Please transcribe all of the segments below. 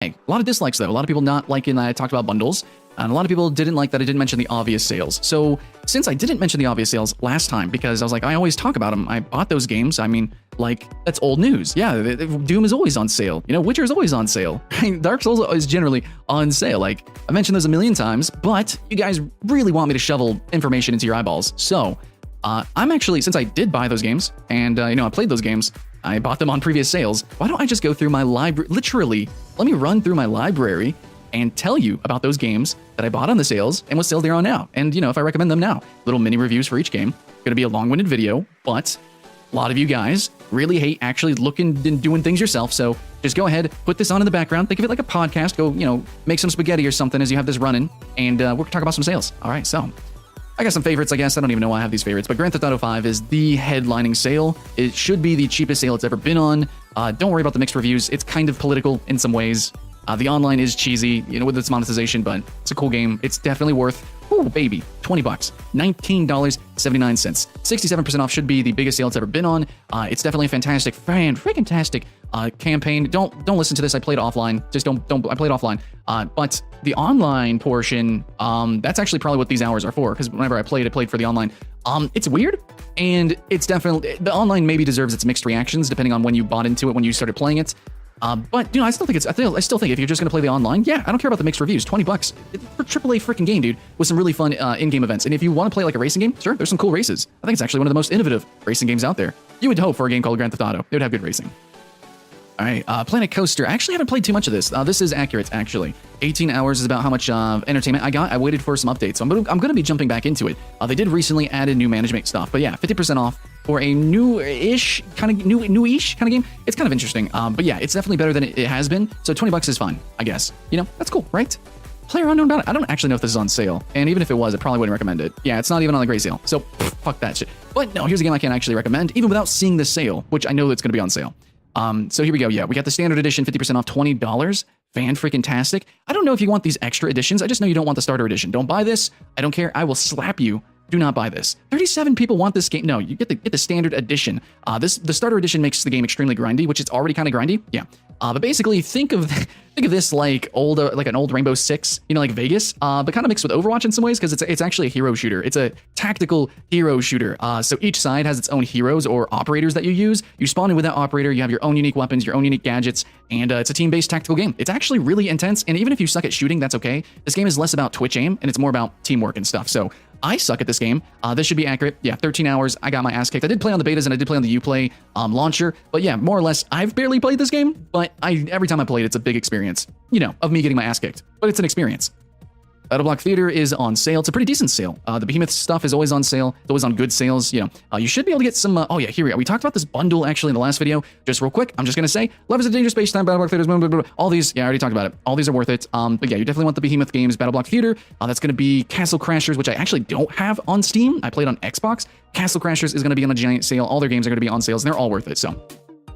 Hey, a lot of dislikes though. A lot of people not liking that I talked about bundles. And a lot of people didn't like that I didn't mention the obvious sales. So since I didn't mention the obvious sales last time, because I was like, I always talk about them. I bought those games. I mean, like, that's old news. Yeah, Doom is always on sale. You know, Witcher is always on sale. Dark Souls is generally on sale. Like, I mentioned those a million times, but you guys really want me to shovel information into your eyeballs. So I'm actually, since I did buy those games and, I played those games, I bought them on previous sales. Why don't I just go through my library? Literally, let me run through my library and tell you about those games that I bought on the sales and what sales they're on now. And, if I recommend them now. Little mini reviews for each game. Going to be a long-winded video, but a lot of you guys really hate actually looking and doing things yourself. So just go ahead, put this on in the background. Think of it like a podcast. Go, make some spaghetti or something as you have this running. And we're going to talk about some sales. All right, so I got some favorites, I guess. I don't even know why I have these favorites, but Grand Theft Auto 5 is the headlining sale. It should be the cheapest sale it's ever been on. Don't worry about the mixed reviews. It's kind of political in some ways. The online is cheesy, with its monetization, but it's a cool game. It's definitely worth, baby, $20, $19.79. 67% off should be the biggest sale it's ever been on. It's definitely a fantastic, freaking-tastic campaign. Don't listen to this. I played offline. Just don't. I played offline. But the online portion, that's actually probably what these hours are for. Because whenever I played for the online. It's weird, and it's definitely the online maybe deserves its mixed reactions depending on when you bought into it, when you started playing it. But I still think I still think if you're just gonna play the online, yeah, I don't care about the mixed reviews. $20 for AAA freaking game, dude, with some really fun in-game events. And if you want to play like a racing game, sure, there's some cool races. I think it's actually one of the most innovative racing games out there. You would hope for a game called Grand Theft Auto, it would have good racing. All right, Planet Coaster. I actually haven't played too much of this. This is accurate, actually. 18 hours is about how much entertainment I got. I waited for some updates, so I'm going to be jumping back into it. They did recently add in new management stuff, but yeah, 50% off for a new-ish kind of game. It's kind of interesting, but yeah, it's definitely better than it has been. So $20 is fine, I guess. That's cool, right? PlayerUnknown about it. I don't actually know if this is on sale, and even if it was, I probably wouldn't recommend it. Yeah, it's not even on the great sale, so fuck that shit. But no, here's a game I can't actually recommend, even without seeing the sale, which I know it's going to be on sale. So here we go. Yeah, we got the standard edition, 50% off, $20. Fan-freaking-tastic. I don't know if you want these extra editions. I just know you don't want the starter edition. Don't buy this. I don't care. I will slap you. Do not buy this. 37 people want this game. No, you get the standard edition. The starter edition makes the game extremely grindy, which is already kind of grindy. Yeah. But basically, think of this like an old Rainbow Six, like Vegas, but kind of mixed with Overwatch in some ways because it's actually a hero shooter. It's a tactical hero shooter. So each side has its own heroes or operators that you use. You spawn in with that operator. You have your own unique weapons, your own unique gadgets, and it's a team-based tactical game. It's actually really intense, and even if you suck at shooting, that's okay. This game is less about Twitch aim, and it's more about teamwork and stuff. So I suck at this game. This should be accurate. Yeah, 13 hours. I got my ass kicked. I did play on the betas and I did play on the Uplay launcher. But yeah, more or less, I've barely played this game, but every time I played, it's a big experience, of me getting my ass kicked. But it's an experience. Battleblock Theater is on sale. It's a pretty decent sale. The Behemoth stuff is always on sale. It's always on good sales. You should be able to get some. Oh yeah, here we go. We talked about this bundle actually in the last video. Just real quick, I'm just gonna say, Love is a Dangerous Space Time, Battleblock Theater, blah, blah, blah, blah. All these. Yeah, I already talked about it. All these are worth it. But yeah, you definitely want the Behemoth games, Battleblock Theater. That's gonna be Castle Crashers, which I actually don't have on Steam. I played on Xbox. Castle Crashers is gonna be on a giant sale. All their games are gonna be on sales, and they're all worth it. So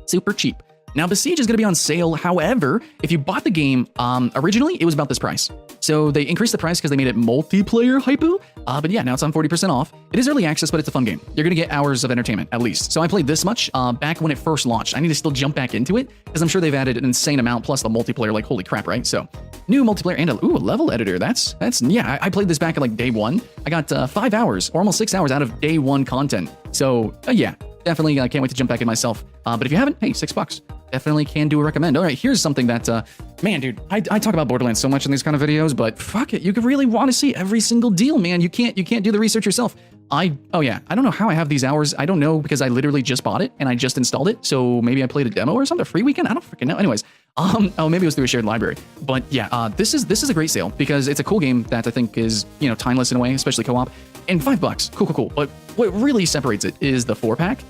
super cheap. Now, Besiege is going to be on sale. However, if you bought the game, originally, it was about this price. So they increased the price because they made it multiplayer hypo. But yeah, now it's on 40% off. It is early access, but it's a fun game. You're going to get hours of entertainment, at least. So I played this much back when it first launched. I need to still jump back into it because I'm sure they've added an insane amount plus the multiplayer. Like, holy crap, right? So new multiplayer and a level editor. That's yeah, I played this back at like day one. I got 5 hours or almost 6 hours out of day one content. So yeah, definitely can't wait to jump back in myself. But if you haven't, hey, $6. Definitely can do a recommend. All right, here's something that, man, dude, I talk about Borderlands so much in these kind of videos, but fuck it, you could really want to see every single deal, man. You can't do the research yourself. Oh yeah, I don't know how I have these hours. I don't know because I literally just bought it and I just installed it. So maybe I played a demo or something, a free weekend. I don't freaking know. Anyways, oh, maybe it was through a shared library. But yeah, this is a great sale because it's a cool game that I think is timeless in a way, especially co-op. And $5, cool. But what really separates it is the 4-pack.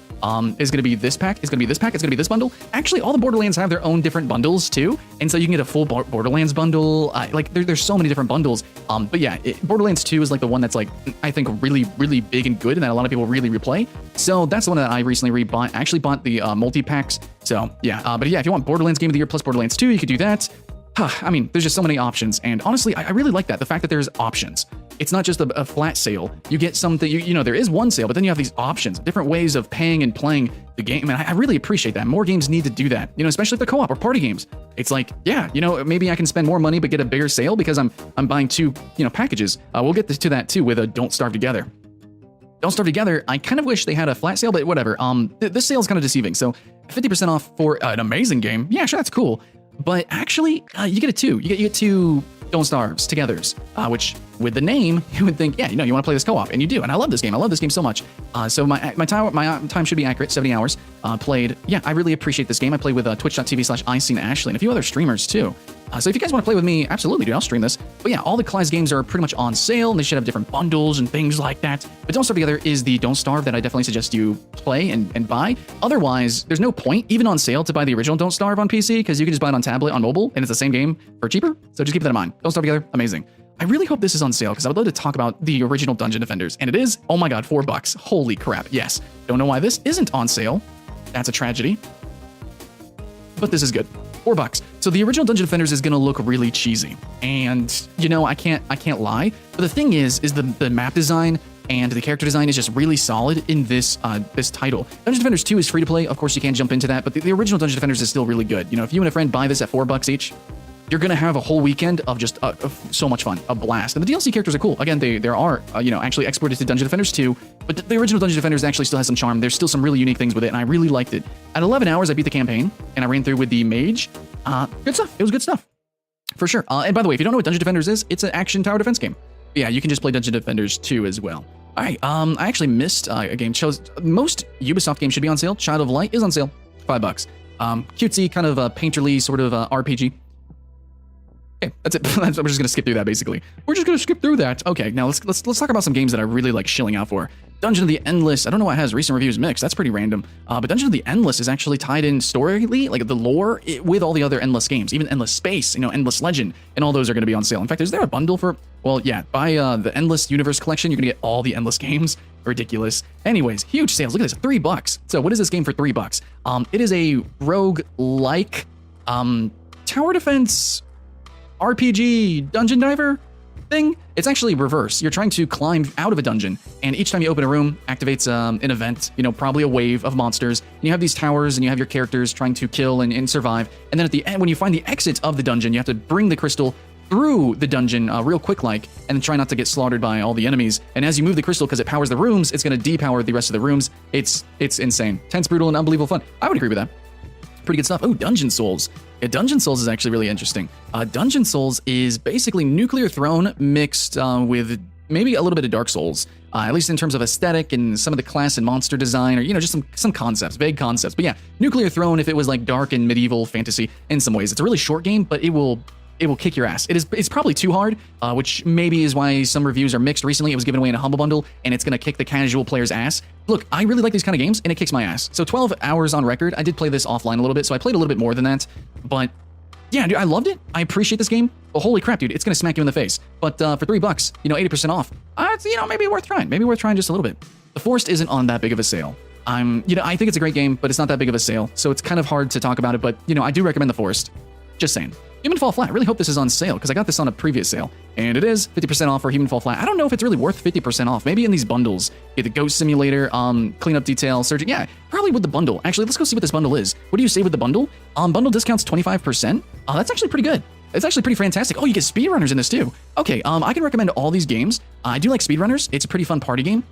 Is going to be this pack, it's going to be this pack, it's going to be this bundle. Actually, all the Borderlands have their own different bundles too, and so you can get a full Borderlands bundle. There's so many different bundles. But yeah, Borderlands 2 is like the one that's like, I think really, really big and good, and that a lot of people really replay. So that's the one that I recently rebought. I actually bought the multi-packs. So yeah, but yeah, if you want Borderlands Game of the Year plus Borderlands 2, you could do that. I mean, there's just so many options, and honestly, I really like that, the fact that there's options. it's not just a flat sale. You get something, you know, there is one sale, but then you have these options, different ways of paying and playing the game. And I really appreciate that. More games need to do that, you know, especially if they're co-op or party games. It's like, yeah, you know, maybe I can spend more money but get a bigger sale because I'm buying two, you know, packages. We'll get to that too with a Don't Starve Together. Don't Starve Together, I kind of wish they had a flat sale, but whatever. This sale is kind of deceiving. So 50% off for an amazing game. Yeah, sure, that's cool. But actually, you get it too. You get two Don't Starves Togethers, which with the name, you would think, yeah, you know, you want to play this co-op, and you do. And I love this game. I love this game so much. So my time should be accurate, 70 hours played. Yeah, I really appreciate this game. I play with twitch.tv/IseenAshley and a few other streamers too. So if you guys want to play with me, absolutely, dude, I'll stream this. But yeah, all the Class games are pretty much on sale, and they should have different bundles and things like that. But Don't Starve Together is the Don't Starve that I definitely suggest you play and buy. Otherwise, there's no point, even on sale, to buy the original Don't Starve on PC, because you can just buy it on tablet, on mobile, and it's the same game for cheaper. So just keep that in mind. Don't Starve Together, amazing. I really hope this is on sale, because I would love to talk about the original Dungeon Defenders. And it is, oh my god, $4. Holy crap, yes. Don't know why this isn't on sale. That's a tragedy. But this is good. $4. So the original Dungeon Defenders is gonna look really cheesy, and you know I can't lie. But the thing is the map design and the character design is just really solid in this this title. Dungeon Defenders 2 is free to play. Of course, you can't jump into that, but the original Dungeon Defenders is still really good. You know, if you and a friend buy this at $4 each, you're gonna have a whole weekend of just so much fun, a blast. And the DLC characters are cool. Again, there are you know, actually exported to Dungeon Defenders 2, but the original Dungeon Defenders actually still has some charm. There's still some really unique things with it, and I really liked it. At 11 hours, I beat the campaign, and I ran through with the mage. Good stuff. It was good stuff, for sure. And by the way, if you don't know what Dungeon Defenders is, it's an action tower defense game. But yeah, you can just play Dungeon Defenders 2 as well. All right, I actually missed a game. Most Ubisoft games should be on sale. Child of Light is on sale, $5. Cutesy, kind of a painterly sort of RPG. Okay, that's it. We're just gonna skip through that, basically. We're just gonna skip through that. Okay, now let's talk about some games that I really like shilling out for. Dungeon of the Endless. I don't know why it has recent reviews mixed. That's pretty random. But Dungeon of the Endless is actually tied in storyly, like the lore, with all the other Endless games, even Endless Space, you know, Endless Legend, and all those are gonna be on sale. In fact, is there a bundle for? Well, yeah, buy the Endless Universe Collection. You're gonna get all the Endless games. Ridiculous. Anyways, huge sales. Look at this, $3. So what is this game for $3? It is a rogue-like tower defense RPG dungeon diver thing. It's actually reverse. You're trying to climb out of a dungeon, and each time you open a room, activates an event, you know, probably a wave of monsters. And you have these towers, and you have your characters trying to kill and survive. And then at the end, when you find the exit of the dungeon, you have to bring the crystal through the dungeon real quick-like, and try not to get slaughtered by all the enemies. And as you move the crystal, because it powers the rooms, it's going to depower the rest of the rooms. It's insane. Tense, brutal, and unbelievable fun. I would agree with that. Pretty good stuff. Oh, Dungeon Souls. Yeah, Dungeon Souls is actually really interesting. Dungeon Souls is basically Nuclear Throne mixed with maybe a little bit of Dark Souls, at least in terms of aesthetic and some of the class and monster design, or, you know, just some concepts, vague concepts. But yeah, Nuclear Throne, if it was like dark and medieval fantasy in some ways. It's a really short game, but it will kick your ass. It's probably too hard, which maybe is why some reviews are mixed. Recently, it was given away in a Humble Bundle, and it's going to kick the casual player's ass. Look, I really like these kind of games, and it kicks my ass. So 12 hours on record. I did play this offline a little bit, so I played a little bit more than that. But yeah, dude, I loved it. I appreciate this game. But holy crap, dude, it's going to smack you in the face. But for $3, you know, 80% off, it's, you know, maybe worth trying. Maybe worth trying just a little bit. The Forest isn't on that big of a sale. You know, I think it's a great game, but it's not that big of a sale. So it's kind of hard to talk about it, but, you know, I do recommend The Forest. Just saying. Human Fall Flat. I really hope this is on sale, because I got this on a previous sale, and it is 50% off for Human Fall Flat. I don't know if it's really worth 50% off. Maybe in these bundles, get the Ghost Simulator, Cleanup Detail, Surgeon. Yeah, probably with the bundle. Actually, let's go see what this bundle is. What do you say with the bundle? Bundle discounts 25%. That's actually pretty good. It's actually pretty fantastic. Oh, you get speedrunners in this too. Okay, I can recommend all these games. I do like speedrunners. It's a pretty fun party game.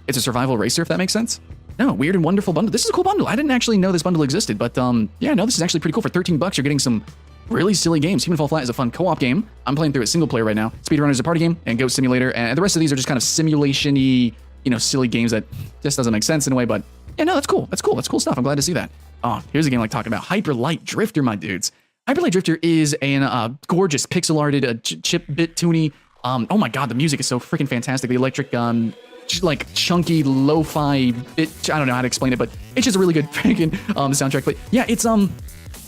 It's a survival racer, if that makes sense. No, weird and wonderful bundle. This is a cool bundle. I didn't actually know this bundle existed, but yeah, no, this is actually pretty cool. For $13, you're getting some really silly games. Human Fall Flat is a fun co-op game. I'm playing through it single player right now. Speedrunner is a party game, and Ghost Simulator, and the rest of these are just kind of simulation-y, you know, silly games that just doesn't make sense in a way, but yeah, no, that's cool. That's cool. That's cool stuff. I'm glad to see that. Oh, here's a game like talking about Hyper Light Drifter, my dudes. Hyper Light Drifter is an gorgeous pixel-arted, chip-bit-toony. Oh my god, the music is so freaking fantastic. The electric, like chunky lo-fi bit. I don't know how to explain it, but it's just a really good freaking soundtrack. But yeah, it's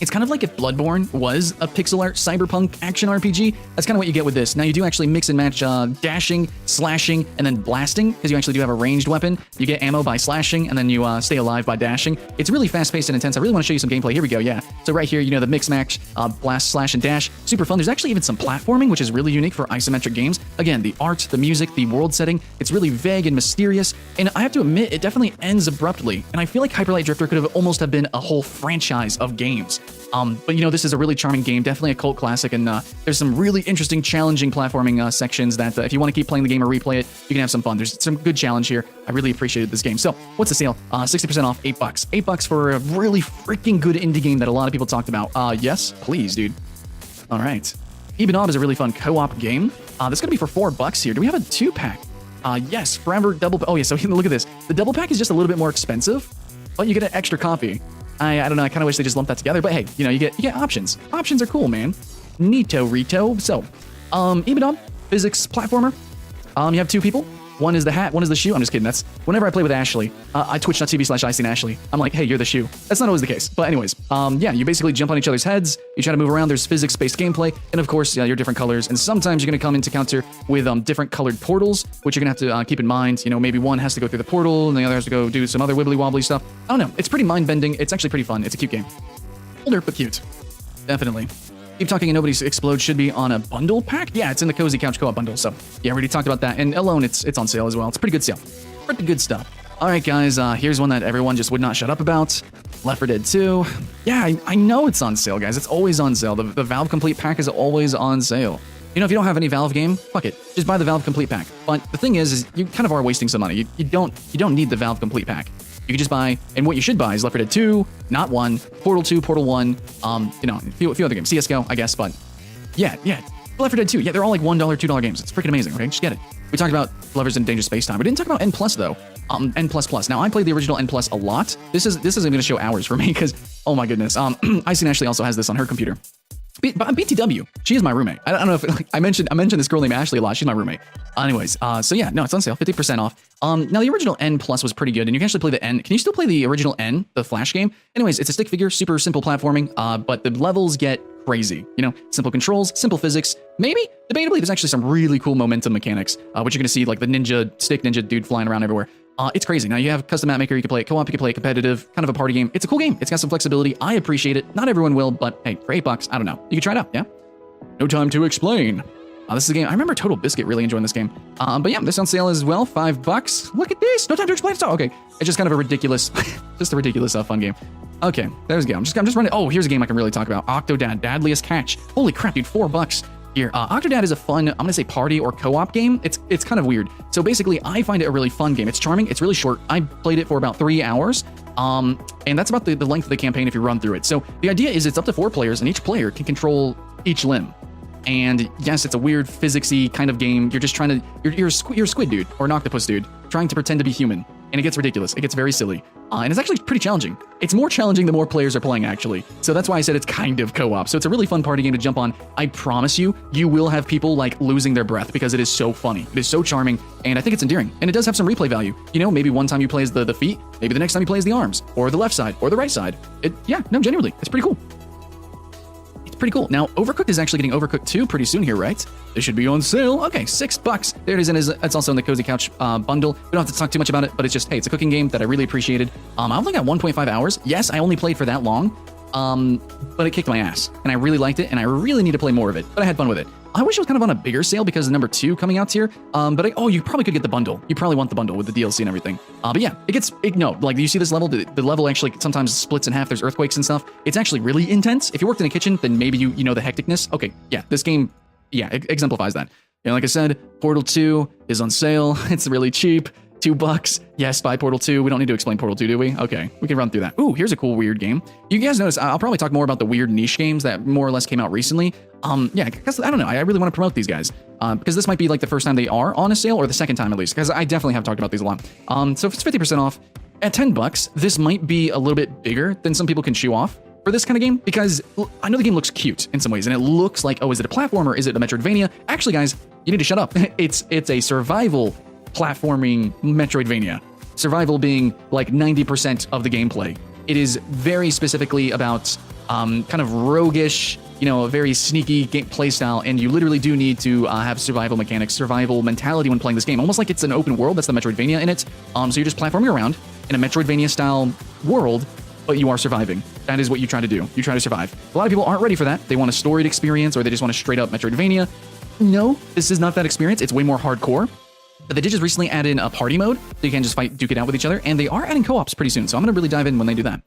It's kind of like if Bloodborne was a pixel art cyberpunk action RPG. That's kind of what you get with this. Now you do actually mix and match dashing, slashing, and then blasting, because you actually do have a ranged weapon. You get ammo by slashing, and then you stay alive by dashing. It's really fast-paced and intense. I really want to show you some gameplay. Here we go, yeah. So right here, you know, the mix match, blast, slash, and dash. Super fun. There's actually even some platforming, which is really unique for isometric games. Again, the art, the music, the world setting, it's really vague and mysterious. And I have to admit, it definitely ends abruptly. And I feel like Hyper Light Drifter could have almost have been a whole franchise of games. But you know, this is a really charming game, definitely a cult classic, and there's some really interesting, challenging platforming sections that if you want to keep playing the game or replay it, you can have some fun. There's some good challenge here. I really appreciated this game. So, what's the sale? 60% off, $8. $8 for a really freaking good indie game that a lot of people talked about. Yes, please, dude. All right. Ibanov is a really fun co-op game. This is gonna be for $4 here. Do we have a 2-pack? Yes, Forever Double. Oh yeah, so look at this. The double pack is just a little bit more expensive, but you get an extra copy. I don't know, I kind of wish they just lumped that together, but hey, you know, you get options. Options are cool, man. Neato Rito. So, Ibanov, physics platformer. You have two people. One is the hat, one is the shoe. I'm just kidding. That's whenever I play with Ashley, I twitch.tv/ICAshley. I'm like, hey, you're the shoe. That's not always the case. But anyways, yeah, you basically jump on each other's heads. You try to move around. There's physics-based gameplay. And of course, your different colors. And sometimes you're going to come into counter with different colored portals, which you're going to have to keep in mind. You know, maybe one has to go through the portal and the other has to go do some other wibbly-wobbly stuff. I don't know. It's pretty mind-bending. It's actually pretty fun. It's a cute game. Older, but cute. Definitely. Keep Talking and Nobody's Explode should be on a bundle pack. Yeah, it's in the Cozy Couch Co-op bundle. So yeah, I already talked about that. And alone, it's on sale as well. It's a pretty good sale. Pretty good stuff. All right, guys, here's one that everyone just would not shut up about. Left 4 Dead 2. Yeah, I know it's on sale, guys. It's always on sale. The Valve Complete pack is always on sale. You know, if you don't have any Valve game, fuck it. Just buy the Valve Complete pack. But the thing is you kind of are wasting some money. You don't need the Valve Complete pack. You can just buy, and what you should buy is Left 4 Dead 2, not 1, Portal 2, Portal 1, you know, a few other games, CSGO, I guess, but yeah, Left 4 Dead 2, yeah, they're all like $1, $2 games. It's freaking amazing, okay? Just get it. We talked about Lovers in Dangerous Space Time. We didn't talk about N+, though. N++. Now, I played the original N+ a lot. This isn't going to show hours for me, because, oh my goodness. Icy Ashley also has this on her computer. BTW, she is my roommate. I don't know if I mentioned this girl named Ashley a lot. She's my roommate. Anyways, so yeah, no, it's on sale, 50% off. Now the original N+ was pretty good, and you can actually play the N. Can you still play the original N, the Flash game? Anyways, it's a stick figure, super simple platforming, but the levels get crazy. You know, simple controls, simple physics. Maybe, debatably, there's actually some really cool momentum mechanics, which you're gonna see like the stick ninja dude flying around everywhere. It's crazy. Now you have custom map maker, you can play it co-op, you can play it competitive, kind of a party game. It's a cool game. It's got some flexibility. I appreciate it. Not everyone will, but hey, for $8, I don't know. You can try it out, yeah? No time to explain. This is a game. I remember Total Biscuit really enjoying this game. But yeah, this is on sale as well, $5. Look at this. No time to explain. So okay, it's just kind of a ridiculous, fun game. Okay, there's a game. I'm just running. Oh, here's a game I can really talk about. Octodad, Dadliest Catch. Holy crap, dude, $4 here. Octodad is a fun, I'm gonna say party or co-op game. It's kind of weird. So basically, I find it a really fun game. It's charming. It's really short. I played it for about 3 hours. And that's about the length of the campaign if you run through it. So the idea is it's up to 4 players, and each player can control each limb. And yes, it's a weird physicsy kind of game. You're just trying to, you're a squid dude or an octopus dude trying to pretend to be human. And it gets ridiculous. It gets very silly. And it's actually pretty challenging. It's more challenging the more players are playing, actually. So that's why I said it's kind of co-op. So it's a really fun party game to jump on. I promise you, you will have people like losing their breath because it is so funny. It is so charming. And I think it's endearing. And it does have some replay value. You know, maybe one time you play as the feet, maybe the next time you play as the arms, or the left side, or the right side. Yeah, no, genuinely, it's pretty cool. Pretty cool. Now, Overcooked is actually getting Overcooked 2 pretty soon here, right? It should be on sale. Okay, $6. There it is, and it's also in the Cozy Couch bundle. We don't have to talk too much about it, but it's just, hey, it's a cooking game that I really appreciated. I only got 1.5 hours. Yes, I only played for that long, but it kicked my ass, and I really liked it, and I really need to play more of it, but I had fun with it. I wish it was kind of on a bigger sale because of number 2 coming out here. But you probably could get the bundle. You probably want the bundle with the DLC and everything. But yeah, like you see this level, the level actually sometimes splits in half. There's earthquakes and stuff. It's actually really intense. If you worked in a kitchen, then maybe you know the hecticness. Okay, yeah, this game, yeah, it exemplifies that. You know, like I said, Portal 2 is on sale. It's really cheap. $2. Yes, buy Portal 2. We don't need to explain Portal 2, do we? Okay, we can run through that. Ooh, here's a cool weird game. You guys notice, I'll probably talk more about the weird niche games that more or less came out recently. Yeah, because I don't know, I really want to promote these guys. Because this might be like the first time they are on a sale, or the second time at least, because I definitely have talked about these a lot. So if it's 50% off, at $10, this might be a little bit bigger than some people can chew off for this kind of game, because I know the game looks cute in some ways, and it looks like, oh, is it a platformer? Is it a Metroidvania? Actually, guys, you need to shut up. It's a survival platforming Metroidvania. Survival being like 90% of the gameplay. It is very specifically about kind of roguish, a very sneaky game play style, and you literally do need to have survival mechanics, survival mentality when playing this game, almost like it's an open world. That's the Metroidvania in it. So you're just platforming around in a Metroidvania style world, but you are surviving. That is what you try to do. You try to survive. A lot of people aren't ready for that. They want a storied experience, or they just want a straight up Metroidvania. No, this is not that experience. It's way more hardcore. But they did just recently add in a party mode, so you can just duke it out with each other, and they are adding co-ops pretty soon, so I'm going to really dive in when they do that.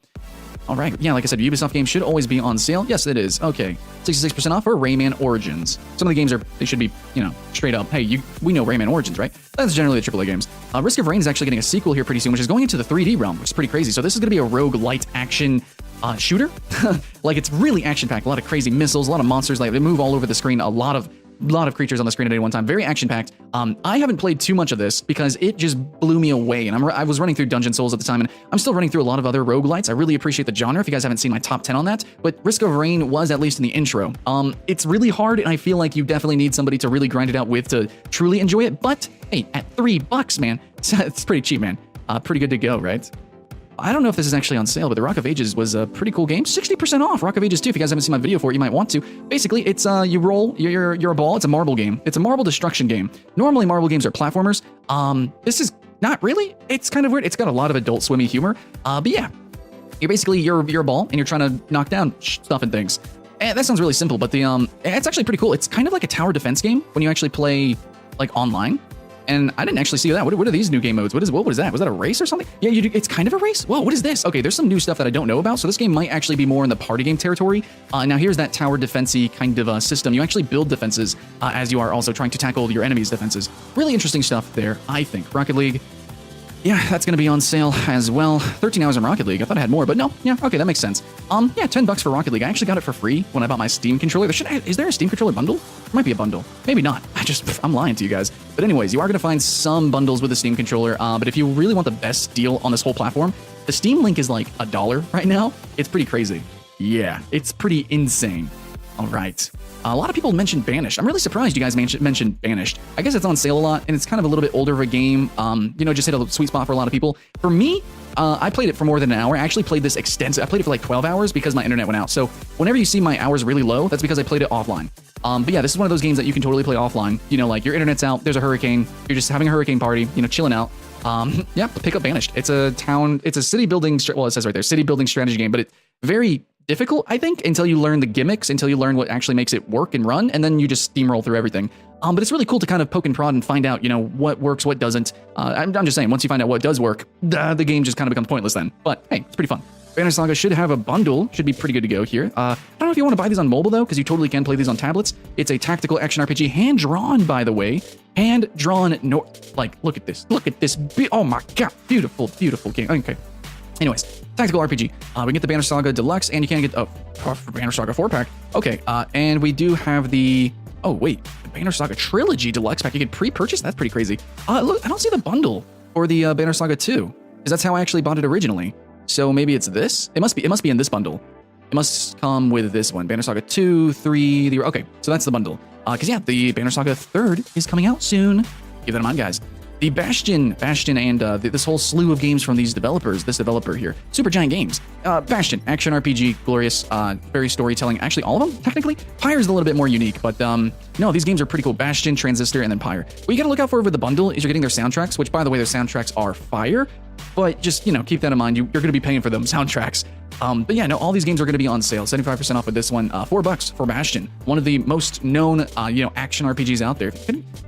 All right, yeah, like I said, Ubisoft games should always be on sale. Yes, it is. Okay, 66% off for Rayman Origins. Some of the games they should be, straight up, hey, we know Rayman Origins, right? That's generally the AAA games. Risk of Rain is actually getting a sequel here pretty soon, which is going into the 3D realm, which is pretty crazy. So this is going to be a roguelite action shooter. Like, it's really action-packed, a lot of crazy missiles, a lot of monsters, like they move all over the screen, a lot of creatures on the screen at any one time. Very action-packed. I haven't played too much of this because it just blew me away. And I was running through Dungeon Souls at the time, and I'm still running through a lot of other roguelites. I really appreciate the genre if you guys haven't seen my top 10 on that. But Risk of Rain was at least in the intro. It's really hard, and I feel like you definitely need somebody to really grind it out with to truly enjoy it. But hey, at $3, man, it's pretty cheap, man. Pretty good to go, right? I don't know if this is actually on sale, but the Rock of Ages was a pretty cool game. 60% off Rock of Ages 2. If you guys haven't seen my video for it, you might want to. Basically, it's you roll, you're a ball. It's a marble game. It's a marble destruction game. Normally, marble games are platformers. This is not really. It's kind of weird. It's got a lot of Adult Swimmy humor. But yeah, you're a ball and you're trying to knock down stuff and things. And that sounds really simple, but it's actually pretty cool. It's kind of like a tower defense game when you actually play like online. And I didn't actually see that. What are these new game modes? What was that? Was that a race or something? Yeah, it's kind of a race. Whoa, what is this? Okay, there's some new stuff that I don't know about. So this game might actually be more in the party game territory. Now here's that tower defense-y kind of system. You actually build defenses as you are also trying to tackle your enemies' defenses. Really interesting stuff there, I think. Rocket League. Yeah, that's going to be on sale as well. 13 hours in Rocket League. I thought I had more, but no. Yeah, okay, that makes sense. Yeah, $10 for Rocket League. I actually got it for free when I bought my Steam controller. Is there a Steam controller bundle? There might be a bundle. Maybe not. I'm lying to you guys. But anyways, you are going to find some bundles with the Steam controller. But if you really want the best deal on this whole platform, the Steam link is like $1 right now. It's pretty crazy. Yeah, it's pretty insane. All right. A lot of people mentioned Banished. I'm really surprised you guys mentioned Banished. I guess it's on sale a lot, and it's kind of a little bit older of a game. Just hit a sweet spot for a lot of people. For me, I played it for more than an hour. I actually played this extensive. I played it for like 12 hours because my internet went out. So whenever you see my hours really low, that's because I played it offline. But yeah, this is one of those games that you can totally play offline. Like your internet's out, there's a hurricane, you're just having a hurricane party, chilling out. Yeah, pick up Banished. It's a city building, well, it says right there, city building strategy game, but it's very difficult, I think, until you learn the gimmicks, until you learn what actually makes it work and run, and then you just steamroll through everything. But it's really cool to kind of poke and prod and find out, what works, what doesn't. I'm just saying, once you find out what does work, the game just kind of becomes pointless then. But hey, it's pretty fun. Banner Saga should have a bundle, should be pretty good to go here. I don't know if you want to buy these on mobile though, because you totally can play these on tablets. It's a tactical action RPG, hand-drawn, by the way. Hand-drawn, look at this. Oh my god, beautiful, beautiful game. Okay. Anyways, tactical RPG. We can get the Banner Saga Deluxe, and you can get Banner Saga 4-pack. Okay, and we do have the Banner Saga Trilogy Deluxe pack. You can pre-purchase. That's pretty crazy. Look, I don't see the bundle for the Banner Saga 2, because that's how I actually bought it originally. So maybe it's this. It must be in this bundle. It must come with this one. Banner Saga 2, 3, okay, so that's the bundle. Because yeah, the Banner Saga 3rd is coming out soon. Keep that in mind, guys. The Bastion, and this whole slew of games from these developers, this developer here, Supergiant Games. Bastion, action RPG, glorious, very storytelling. Actually, all of them, technically. Pyre's a little bit more unique, but no, these games are pretty cool. Bastion, Transistor, and then Pyre. What you gotta look out for with the bundle is you're getting their soundtracks, which, by the way, their soundtracks are fire. But just, keep that in mind. You're going to be paying for them soundtracks. But yeah, no, all these games are going to be on sale. 75% off with this one. $4 for Bastion. One of the most known, action RPGs out there.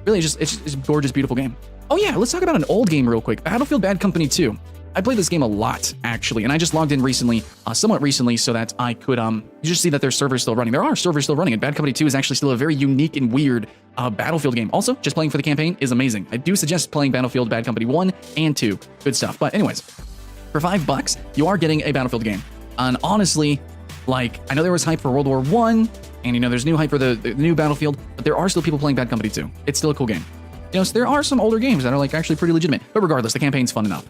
Really, it's a gorgeous, beautiful game. Oh yeah, let's talk about an old game real quick. Battlefield Bad Company 2. I played this game a lot, actually, and I just logged in recently, somewhat recently, so that I could you just see that their server's still running. There are servers still running, and Bad Company 2 is actually still a very unique and weird Battlefield game. Also, just playing for the campaign is amazing. I do suggest playing Battlefield Bad Company 1 and 2. Good stuff. But anyways, for $5, you are getting a Battlefield game. And honestly, I know there was hype for World War I, and there's new hype for the new Battlefield, but there are still people playing Bad Company 2. It's still a cool game. So there are some older games that are actually pretty legitimate. But regardless, the campaign's fun enough.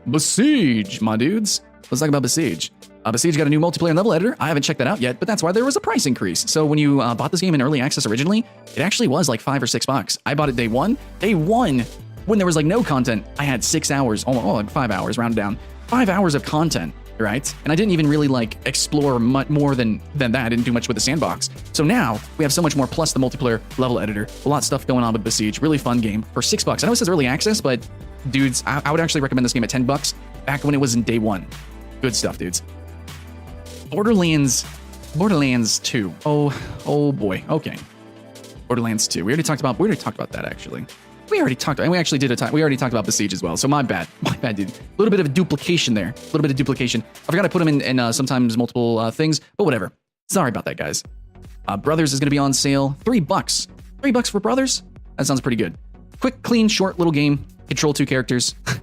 Besiege, my dudes. Let's talk about Besiege. Besiege got a new multiplayer level editor. I haven't checked that out yet, but that's why there was a price increase. So when you bought this game in early access originally, it actually was like $5 or $6. I bought it day one. Day one, when there was no content, I had 6 hours, like 5 hours, rounded down. 5 hours of content right? And I didn't even really like explore much more than that. I didn't do much with the sandbox. So now we have so much more, plus the multiplayer level editor. A lot of stuff going on with Besiege. Really fun game for $6. I know it says early access, but dudes, I would actually recommend this game at $10 back when it was in day one. Good stuff, dudes. Borderlands 2. Oh boy. Okay. Borderlands 2. We already talked about that actually. We already talked about Besiege as well. So my bad, dude. A little bit of a duplication there. A little bit of duplication. I forgot to put them in sometimes multiple things, but whatever. Sorry about that, guys. Brothers is going to be on sale. $3. $3 for Brothers? That sounds pretty good. Quick, clean, short little game. Control 2 characters. That's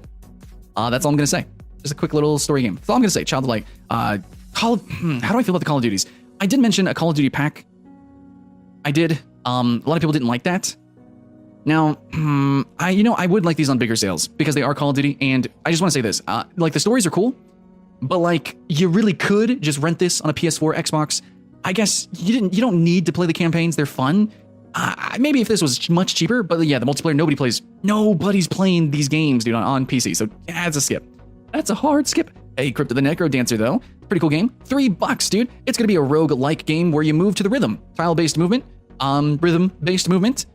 all I'm going to say. Just a quick little story game. That's all I'm going to say. Child of Light. How do I feel about the Call of Duties? I did mention a Call of Duty pack. I did. A lot of people didn't like that. Now, I would like these on bigger sales because they are Call of Duty, and I just want to say this. Like, the stories are cool, but like, you really could just rent this on a PS4, Xbox. I guess you don't need to play the campaigns. They're fun. Maybe if this was much cheaper, but yeah, the multiplayer, nobody's playing these games, dude, on PC. So yeah, it's a skip. That's a hard skip. Hey, Crypto the Necro Dancer, though. Pretty cool game. $3, dude. It's going to be a rogue-like game where you move to the rhythm. Tile-based movement. Rhythm-based movement.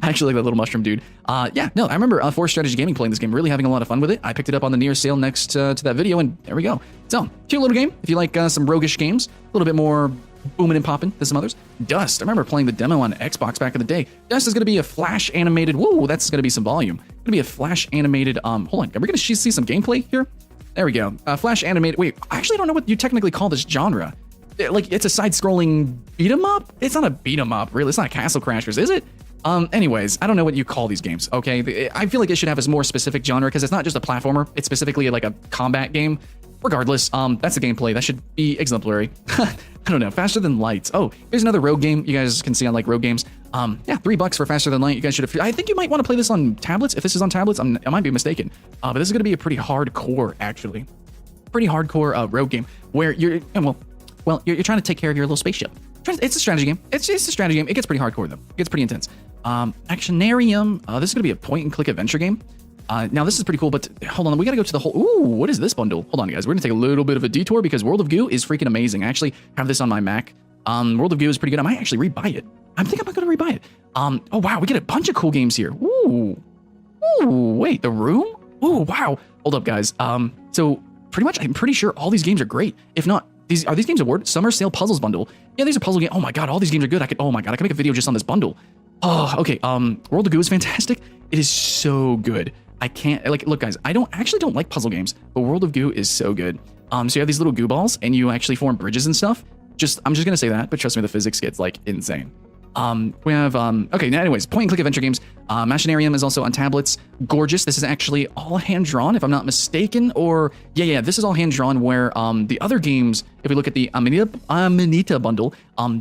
I actually like that little mushroom dude. Yeah, no, I remember Force Strategy Gaming playing this game, really having a lot of fun with it. I picked it up on the near sale next to that video, and there we go. So, cute little game. If you like some roguish games, a little bit more booming and popping than some others. Dust. I remember playing the demo on Xbox back in the day. Dust is going to be a flash animated. Whoa, that's going to be some volume. Going to be a flash animated. Hold on. Are we going to see some gameplay here? There we go. Flash animated. Wait, I actually don't know what you technically call this genre. Like, it's a side-scrolling beat 'em up. It's not a beat 'em up, really. It's not Castle Crashers, is it? Anyways, I don't know what you call these games, okay? I feel like it should have a more specific genre because it's not just a platformer. It's specifically like a combat game. Regardless, that's the gameplay. That should be exemplary. I don't know. Faster Than Light. Oh, here's another rogue game you guys can see on like rogue games. Yeah, $3 for Faster Than Light. You guys should have. I think you might want to play this on tablets. If this is on tablets, I might be mistaken. But this is going to be a pretty hardcore, actually. Pretty hardcore rogue game where you're you're trying to take care of your little spaceship. It's a strategy game. It's a strategy game. It gets pretty hardcore though. It gets pretty intense. Actionarium. This is going to be a point-and-click adventure game. Now this is pretty cool, but hold on, we gotta go to the whole. Ooh, what is this bundle? Hold on, guys. We're gonna take a little bit of a detour because World of Goo is freaking amazing. I actually have this on my Mac. World of Goo is pretty good. I might actually rebuy it. I think I'm gonna rebuy it. Oh wow, we get a bunch of cool games here. Ooh, wait, The Room? Ooh, wow. Hold up, guys. So pretty much, I'm pretty sure all these games are great. If not, these games award Summer Sale Puzzles bundle. Yeah, these are puzzle games. Oh my god, all these games are good. Oh my god, I can make a video just on this bundle. Oh, okay. World of Goo is fantastic. It is so good. I can't, like, look, guys, I don't like puzzle games, but World of Goo is so good. So you have these little goo balls, and you actually form bridges and stuff. I'm just gonna say that, but trust me, the physics gets, like, insane. We have, okay, now anyways, point-and-click adventure games. Machinarium is also on tablets. Gorgeous. This is actually all hand-drawn, if I'm not mistaken, or, yeah, this is all hand-drawn, where, the other games, if we look at the Amanita bundle,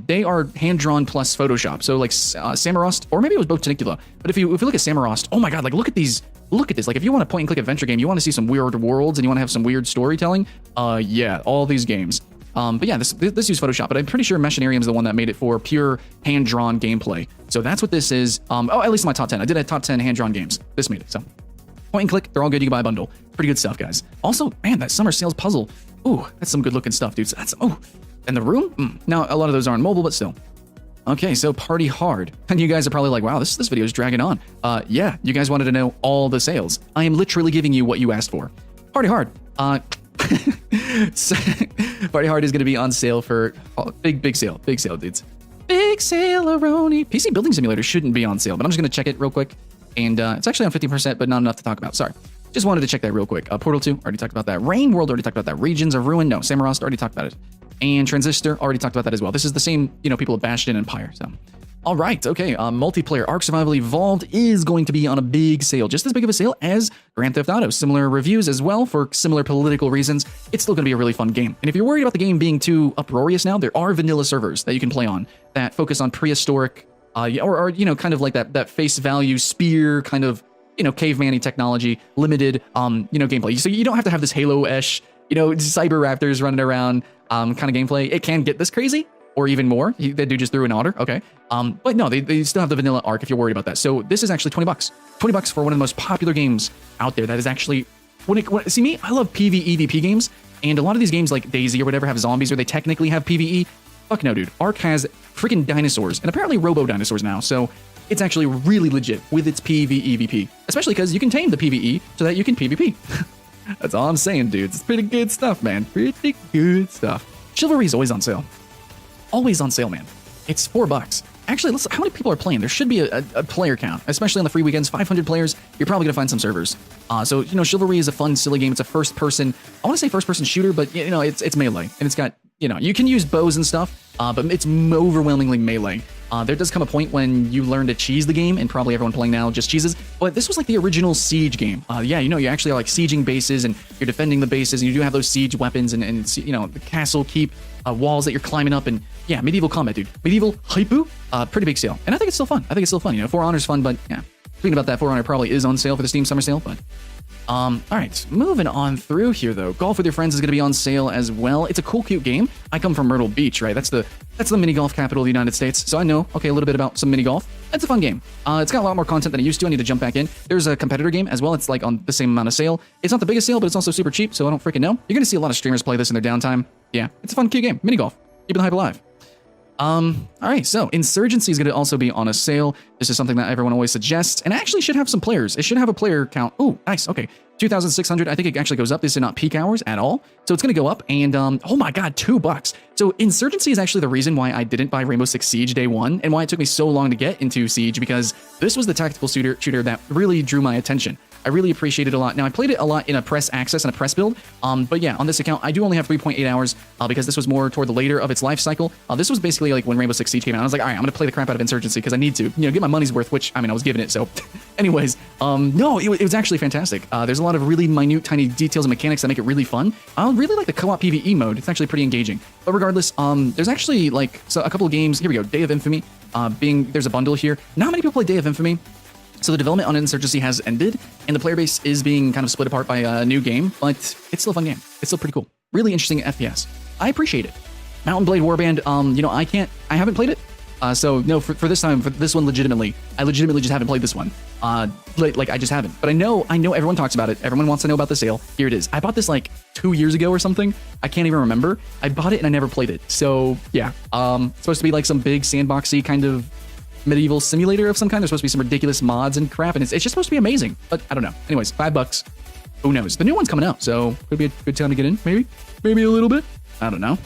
they are hand-drawn plus Photoshop. So, like, Samorost, or maybe it was Botanicula, but if you look at Samorost, oh my god, like, look at this. Like, if you want a point-and-click adventure game, you want to see some weird worlds, and you want to have some weird storytelling, yeah, all these games. But yeah, this used Photoshop, but I'm pretty sure Machinarium is the one that made it for pure hand-drawn gameplay. So that's what this is. At least in my top 10. I did a top 10 hand-drawn games. This made it, so. Point and click, they're all good. You can buy a bundle. Pretty good stuff, guys. Also, man, that Summer Sales puzzle. Ooh, that's some good-looking stuff, dude. So that's, and The Room? Now, a lot of those are on mobile, but still. Okay, so Party Hard. And you guys are probably like, wow, this video is dragging on. Yeah, you guys wanted to know all the sales. I am literally giving you what you asked for. Party Hard. Party Hard is going to be on sale for big sale, dudes. Big sale-a-roni. PC Building Simulator shouldn't be on sale, but I'm just going to check it real quick. And it's actually on 50%, but not enough to talk about. Sorry. Just wanted to check that real quick. Portal 2, already talked about that. Rain World, already talked about that. Regions of Ruin, no. Samorost, already talked about it. And Transistor, already talked about that as well. This is the same, people of Bastion and Empire, so. All right, okay, multiplayer Ark Survival Evolved is going to be on a big sale, just as big of a sale as Grand Theft Auto. Similar reviews as well for similar political reasons. It's still going to be a really fun game. And if you're worried about the game being too uproarious now, there are vanilla servers that you can play on that focus on prehistoric, or kind of like that face value spear kind of, caveman-y technology, limited, gameplay. So you don't have to have this Halo-esh, cyber raptors running around kind of gameplay. It can get this crazy. Or even more. They do just threw an order. Okay. But no, they still have the vanilla Ark if you're worried about that. So this is actually $20. $20 for one of the most popular games out there. That is actually, see me, I love PvEVP games. And a lot of these games like Daisy or whatever have zombies or they technically have PvE. Fuck no, dude. Ark has freaking dinosaurs and apparently robo-dinosaurs now, so it's actually really legit with its PvEVP, especially because you can tame the PvE so that you can PvP. That's all I'm saying, dudes. It's pretty good stuff, man. Pretty good stuff. Chivalry is always on sale. Always on sale, man. It's $4. Actually, how many people are playing? There should be a player count, especially on the free weekends. 500 players, you're probably going to find some servers. So, Chivalry is a fun, silly game. It's a first-person, I want to say first-person shooter, but, it's melee. And it's got, you can use bows and stuff, but it's overwhelmingly melee. There does come a point when you learn to cheese the game, and probably everyone playing now just cheeses, but this was like the original Siege game. You actually are like sieging bases, and you're defending the bases, and you do have those siege weapons, and the castle keep walls that you're climbing up, and yeah, medieval combat, dude. Medieval hypu, pretty big sale. And I think it's still fun. For Honor's fun, but yeah. Speaking about that, For Honor probably is on sale for the Steam Summer Sale, but all right, moving on through here though. Golf with Your Friends is going to be on sale as well. It's a cool, cute game. I come from Myrtle Beach, right? That's the mini golf capital of the United States, so I know a little bit about some mini golf. It's a fun game. It's got a lot more content than it used to. I need to jump back in. There's a competitor game as well. It's like on the same amount of sale. It's not the biggest sale, but it's also super cheap, so I don't freaking know. You're going to see a lot of streamers play this in their downtime. Yeah, it's a fun, cute game. Mini golf. Keeping the hype alive. All right, so Insurgency is going to also be on a sale. This is something that everyone always suggests, and actually should have some players. It should have a player count. Oh, nice. Okay, 2,600. I think it actually goes up. This is not peak hours at all, so it's going to go up. And oh my god, $2. So Insurgency is actually the reason why I didn't buy Rainbow Six Siege day one, and why it took me so long to get into Siege, because this was the tactical shooter that really drew my attention. I really appreciate it a lot. Now, I played it a lot in a press access and a press build, but yeah, on this account, I do only have 3.8 hours because this was more toward the later of its life cycle. This was basically like when Rainbow Six Siege came out. I was like, all right, I'm going to play the crap out of Insurgency because I need to, get my money's worth, which, I was giving it, so. Anyways, no, it was actually fantastic. There's a lot of really minute, tiny details and mechanics that make it really fun. I really like the co-op PvE mode. It's actually pretty engaging. But regardless, there's actually a couple of games. Here we go, Day of Infamy. There's a bundle here. Not many people play Day of Infamy. So the development on Insurgency has ended, and the player base is being kind of split apart by a new game, but it's still a fun game. It's still pretty cool. Really interesting FPS. I appreciate it. Mountain Blade Warband, I haven't played it. So no, for this time, for this one, I legitimately just haven't played this one. I just haven't. But I know everyone talks about it. Everyone wants to know about the sale. Here it is. I bought this 2 years ago or something. I can't even remember. I bought it and I never played it. So yeah, it's supposed to be some big sandboxy kind of medieval simulator of some kind. There's supposed to be some ridiculous mods and crap, and it's just supposed to be amazing. But I don't know. Anyways, $5. Who knows? The new one's coming out, so could be a good time to get in. Maybe a little bit. I don't know.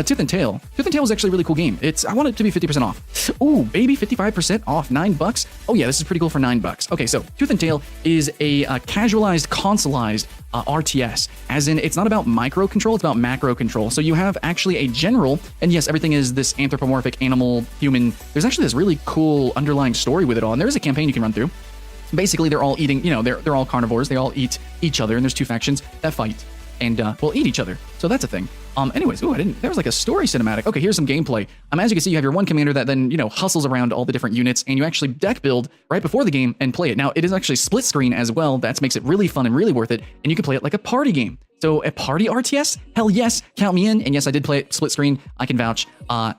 Tooth and Tail. Tooth and Tail is actually a really cool game. I want it to be 50% off. Ooh, baby, 55% off, $9. Oh yeah, this is pretty cool for $9. Okay, so Tooth and Tail is a casualized, consoleized RTS, as in it's not about micro control, it's about macro control. So you have actually a general, and yes, everything is this anthropomorphic animal, human. There's actually this really cool underlying story with it all, and there is a campaign you can run through. Basically, they're all eating, they're all carnivores. They all eat each other, and there's two factions that fight and will eat each other. So that's a thing. Anyways, there was a story cinematic. Okay, here's some gameplay. As you can see, you have your one commander that then, hustles around all the different units, and you actually deck build right before the game and play it. Now, it is actually split screen as well. That makes it really fun and really worth it, and you can play it like a party game. So a party RTS? Hell yes, count me in. And yes, I did play it split screen. I can vouch.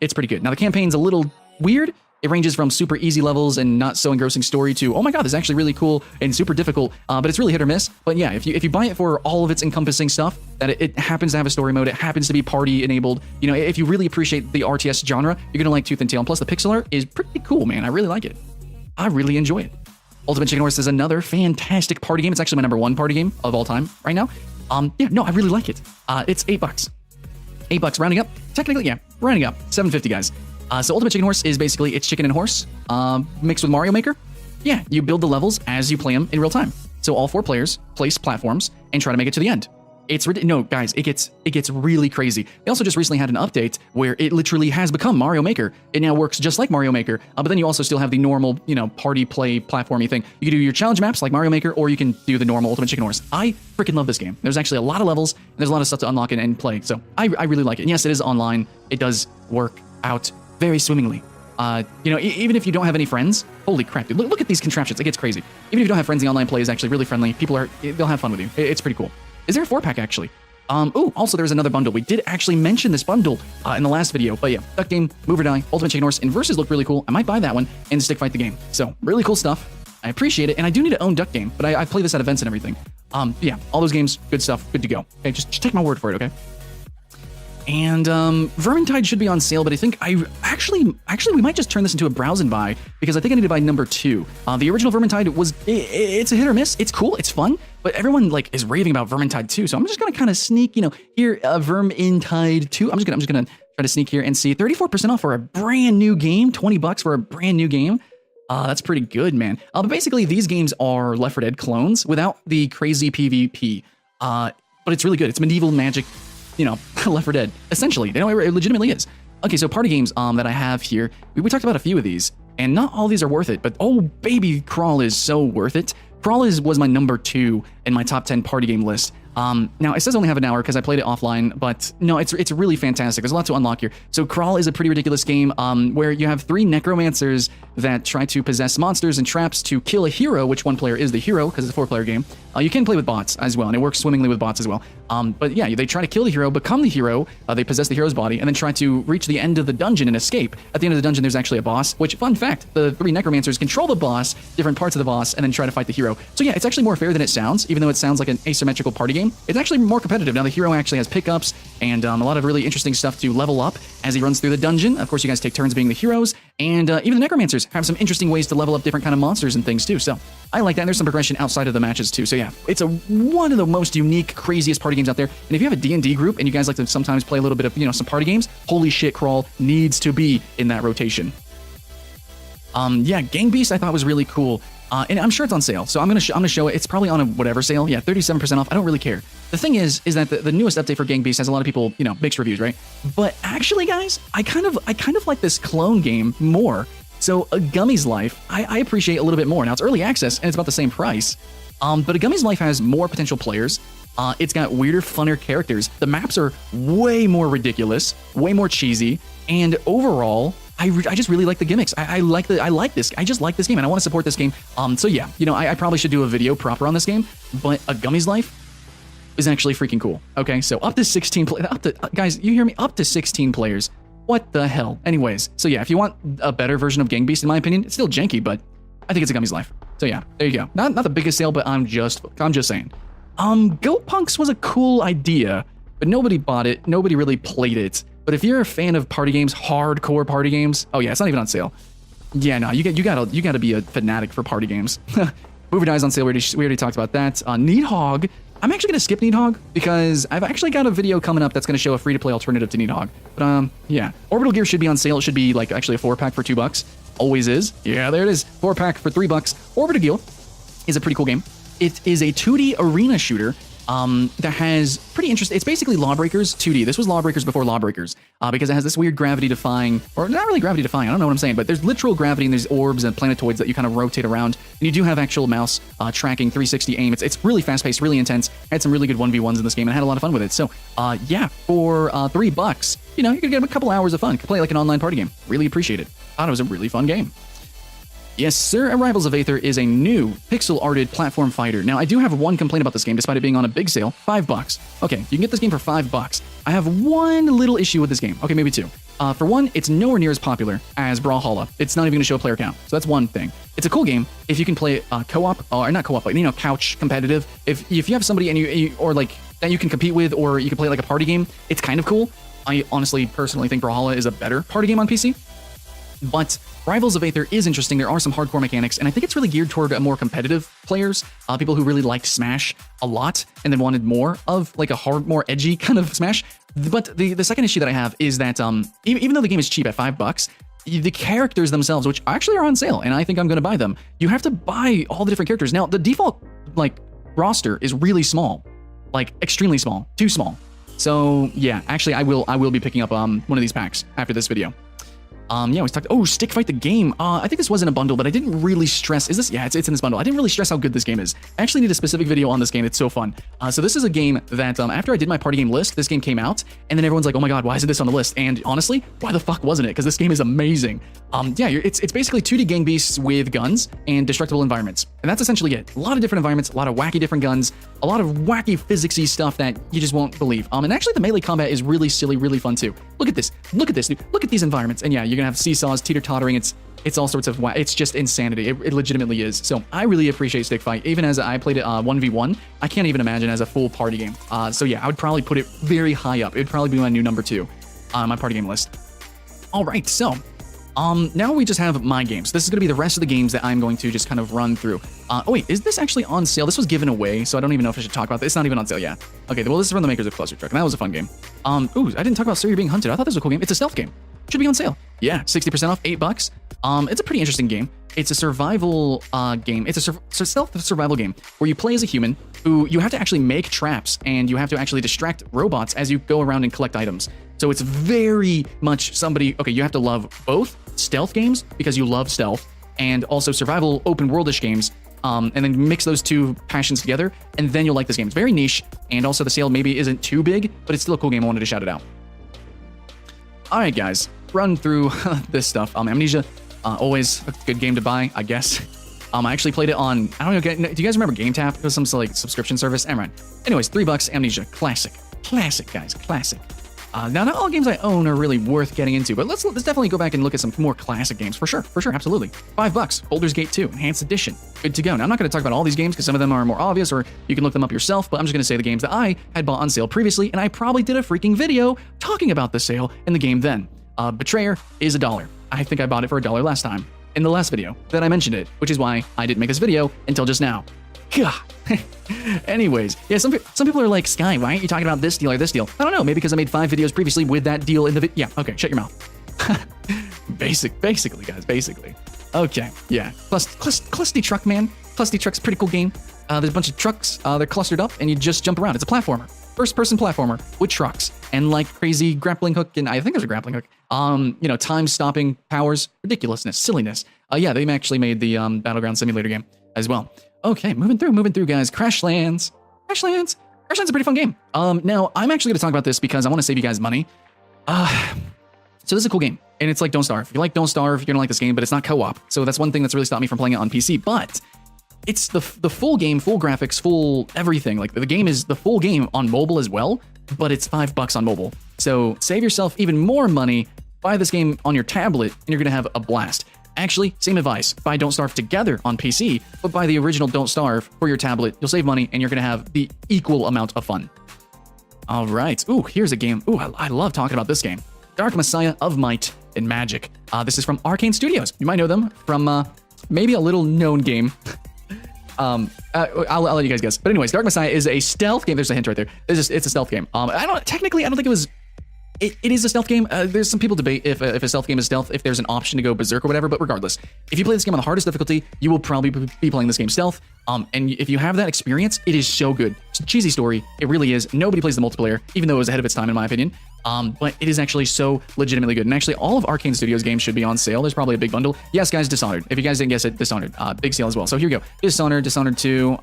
It's pretty good. Now, the campaign's a little weird. It ranges from super easy levels and not so engrossing story to, oh my god, this is actually really cool and super difficult, but it's really hit or miss. But yeah, if you buy it for all of its encompassing stuff, that it happens to have a story mode, it happens to be party enabled, if you really appreciate the RTS genre, you're gonna like Tooth and Tail. And plus the pixel art is pretty cool, man. I really like it. I really enjoy it. Ultimate Chicken Horse is another fantastic party game. It's actually my #1 party game of all time right now. Yeah, no, I really like it. It's $8. $8 rounding up. Technically, yeah, rounding up. $7.50, guys. So Ultimate Chicken Horse is basically it's chicken and horse mixed with Mario Maker. Yeah, you build the levels as you play them in real time. So all 4 players place platforms and try to make it to the end. No, guys, it gets really crazy. They also just recently had an update where it literally has become Mario Maker. It now works just like Mario Maker, but then you also still have the normal, party play platformy thing. You can do your challenge maps like Mario Maker, or you can do the normal Ultimate Chicken Horse. I freaking love this game. There's actually a lot of levels, and there's a lot of stuff to unlock and play. So I really like it. And yes, it is online. It does work out very swimmingly. Even if you don't have any friends, holy crap, dude, look at these contraptions. It gets crazy. Even if you don't have friends, the online play is actually really friendly. They'll have fun with you. It's pretty cool. Is there a 4-pack actually? Also there's another bundle. We did actually mention this bundle in the last video, but yeah, Duck Game, Move or Die, Ultimate Chicken Horse, and Versus look really cool. I might buy that one and stick fight the game. So really cool stuff. I appreciate it, and I do need to own Duck Game, but I play this at events and everything. Yeah, all those games, good stuff, good to go. Okay, just take my word for it, okay? And Vermintide should be on sale, but I think we might just turn this into a browse and buy, because I think I need to buy number 2. The original Vermintide it's a hit or miss. It's cool, it's fun, but everyone like is raving about Vermintide 2, so I'm just gonna kind of sneak, here, Vermintide 2. I'm just gonna try to sneak here and see 34% off for a brand new game, $20 for a brand new game. That's pretty good, man. But basically, these games are Left 4 Dead clones without the crazy PvP. But it's really good. It's medieval magic, Left 4 Dead. Essentially, it legitimately is. Okay, so party games that I have here. We talked about a few of these, and not all these are worth it, but oh baby, Crawl is so worth it. Crawl was my number 2 in my top 10 party game list. Now, it says only have an hour because I played it offline, but no, it's really fantastic. There's a lot to unlock here. So Crawl is a pretty ridiculous game where you have 3 necromancers that try to possess monsters and traps to kill a hero, which one player is the hero because it's a 4-player game. You can play with bots as well, and it works swimmingly with bots as well. But yeah, they try to kill the hero, become the hero, they possess the hero's body, and then try to reach the end of the dungeon and escape. At the end of the dungeon, there's actually a boss, which, fun fact, the 3 necromancers control the boss, different parts of the boss, and then try to fight the hero. So yeah, it's actually more fair than it sounds, even though it sounds like an asymmetrical party game. It's actually more competitive. Now, the hero actually has pickups and a lot of really interesting stuff to level up as he runs through the dungeon. Of course, you guys take turns being the heroes, and even the necromancers have some interesting ways to level up different kind of monsters and things too. So I like that. And there's some progression outside of the matches too. So yeah, it's one of the most unique, craziest party games out there. And if you have a D&D group and you guys like to sometimes play a little bit of, some party games, holy shit, Crawl needs to be in that rotation. Yeah, Gang Beast I thought was really cool. And I'm sure it's on sale, so I'm gonna show it. It's probably on a whatever sale. Yeah, 37% off. I don't really care. The thing is that the newest update for Gang Beast has a lot of people, mixed reviews, right? But actually, guys, I kind of like this clone game more. So A Gummy's Life, I appreciate a little bit more. Now it's early access and it's about the same price. But A Gummy's Life has more potential players. It's got weirder, funner characters. The maps are way more ridiculous, way more cheesy, and overall, I just really like the gimmicks. I like this. I just like this game, and I want to support this game. So yeah, I probably should do a video proper on this game, but A Gummy's Life is actually freaking cool. Okay, so up to 16 guys, you hear me? Up to 16 players. What the hell? Anyways, so yeah, if you want a better version of Gang Beast, in my opinion, it's still janky, but I think it's A Gummy's Life. So yeah, there you go. Not the biggest sale, but I'm just saying. Goat Punks was a cool idea, but nobody bought it. Nobody really played it. But if you're a fan of party games, hardcore party games, oh yeah, it's not even on sale. Yeah, no, you gotta be a fanatic for party games. Movie Dies on sale. We already talked about that. Needhog. I'm actually gonna skip Needhog because I've actually got a video coming up that's gonna show a free-to-play alternative to Needhog. But yeah, Orbital Gear should be on sale. It should be like actually a 4-pack for $2. Always is. Yeah, there it is. 4-pack for $3. Orbital Gear is a pretty cool game. It is a 2D arena shooter. That has pretty interesting. It's basically Lawbreakers 2D. This was Lawbreakers before Lawbreakers, because it has this weird gravity-defying, or not really gravity-defying. I don't know what I'm saying, but there's literal gravity and there's orbs and planetoids that you kind of rotate around, and you do have actual mouse tracking, 360 aim. It's really fast-paced, really intense. Had some really good 1v1s in this game, and I had a lot of fun with it. So, yeah, for $3, you could get a couple hours of fun. Could play like an online party game. Really appreciate it. Thought it was a really fun game. Yes, sir, Arrivals of Aether is a new pixel-arted platform fighter. Now, I do have one complaint about this game, despite it being on a big sale, $5. Okay, you can get this game for $5. I have one little issue with this game. Okay, maybe 2. For one, it's nowhere near as popular as Brawlhalla. It's not even going to show a player count, so that's one thing. It's a cool game if you can play co-op, or not co-op, but couch competitive. If you have somebody and you or like that you can compete with, or you can play like a party game, it's kind of cool. I honestly, personally think Brawlhalla is a better party game on PC. But Rivals of Aether is interesting. There are some hardcore mechanics, and I think it's really geared toward more competitive players, people who really liked Smash a lot and then wanted more of like a more edgy kind of Smash. But the second issue that I have is that even though the game is cheap at $5, the characters themselves, which actually are on sale, and I think I'm going to buy them, you have to buy all the different characters. Now, the default roster is really small, like extremely small, too small. So yeah, actually, I will be picking up one of these packs after this video. Yeah, we talked. Oh, Stick Fight the game. I think this was in a bundle, but I didn't really stress. Is this? Yeah, it's in this bundle. I didn't really stress how good this game is. I actually need a specific video on this game. It's so fun. So this is a game that after I did my party game list, this game came out, and then everyone's like, "Oh my god, why isn't this on the list?" And honestly, why the fuck wasn't it? Because this game is amazing. Yeah, it's basically 2D gang beasts with guns and destructible environments, and that's essentially it. A lot of different environments, a lot of wacky different guns, a lot of wacky physicsy stuff that you just won't believe. And actually, the melee combat is really silly, really fun too. Look at this. Look at this, dude. Look at these environments. And yeah, you're gonna have seesaws, teeter-tottering. It's all sorts of it's just insanity. It legitimately is. So I really appreciate Stick Fight. Even as I played it 1v1, I can't even imagine as a full party game. So yeah, I would probably put it very high up. It would probably be my new number 2 on my party game list. All right, so now we just have my games. This is going to be the rest of the games that I'm going to just kind of run through. Oh wait, is this actually on sale? This was given away, so I don't even know if I should talk about this. It's not even on sale yet. Okay, well, this is from the makers of Cluster Truck, and that was a fun game. Ooh, I didn't talk about Sir, You're Being Hunted. I thought this was a cool game. It's a stealth game. Should be on sale. Yeah, 60% off, $8. It's a pretty interesting game. It's a survival game. It's a stealth survival game where you play as a human who you have to actually make traps, and you have to actually distract robots as you go around and collect items. So it's very much somebody, okay, you have to love both stealth games because you love stealth, and also survival open worldish games, and then mix those two passions together, and then you'll like this game. It's very niche, and also the sale maybe isn't too big, but it's still a cool game. I wanted to shout it out. All right, guys, run through this stuff. Amnesia, always a good game to buy, I guess. I actually played it on, I don't know, do you guys remember GameTap? It was some like subscription service. Anyways, $3, Amnesia, classic, guys, classic. Now, not all games I own are really worth getting into, but let's definitely go back and look at some more classic games for sure, absolutely. $5, Baldur's Gate 2, Enhanced Edition, good to go. Now, I'm not going to talk about all these games because some of them are more obvious, or you can look them up yourself, but I'm just going to say the games that I had bought on sale previously, and I probably did a freaking video talking about the sale in the game then. Betrayer is $1. I think I bought it for $1 last time in the last video that I mentioned it, which is why I didn't make this video until just now. God. Anyways, yeah, some people are like, Sky, why aren't you talking about this deal or this deal? I don't know, maybe because I made 5 videos previously with that deal in the yeah, okay, shut your mouth. Basically, guys, basically. Okay, yeah, Clusty Truck, man. Clusty Truck's a pretty cool game. There's a bunch of trucks, they're clustered up, and you just jump around. It's a platformer. First-person platformer with trucks and like crazy grappling hook, and I think there's a grappling hook. You know, time-stopping powers, ridiculousness, silliness. Yeah, they actually made the Battleground Simulator game as well. Okay, moving through, guys. Crashlands. Crashland's a pretty fun game. Now, I'm actually going to talk about this because I want to save you guys money. So this is a cool game, and it's like Don't Starve. If you like Don't Starve, you're going to like this game, but it's not co-op. So that's one thing that's really stopped me from playing it on PC, but it's the full game, full graphics, full everything. Like, the game is the full game on mobile as well, but it's $5 on mobile. So save yourself even more money, buy this game on your tablet, and you're going to have a blast. Actually, same advice. Buy Don't Starve together on PC, but buy the original Don't Starve for your tablet. You'll save money, and you're going to have the equal amount of fun. All right. Ooh, here's a game. Ooh, I love talking about this game. Dark Messiah of Might and Magic. This is from Arcane Studios. You might know them from maybe a little-known game. I'll let you guys guess. But anyways, Dark Messiah is a stealth game. There's a hint right there. It's a stealth game. I don't think it was... It is a stealth game. There's some people debate if a stealth game is stealth, if there's an option to go berserk or whatever, but regardless, if you play this game on the hardest difficulty, you will probably be playing this game stealth. And if you have that experience, it is so good. It's a cheesy story. It really is. Nobody plays the multiplayer, even though it was ahead of its time, in my opinion. But it is actually so legitimately good. And actually, all of Arcane Studios games should be on sale. There's probably a big bundle. Yes, guys, Dishonored. If you guys didn't guess it, Dishonored. Big sale as well. So here we go. Dishonored 2,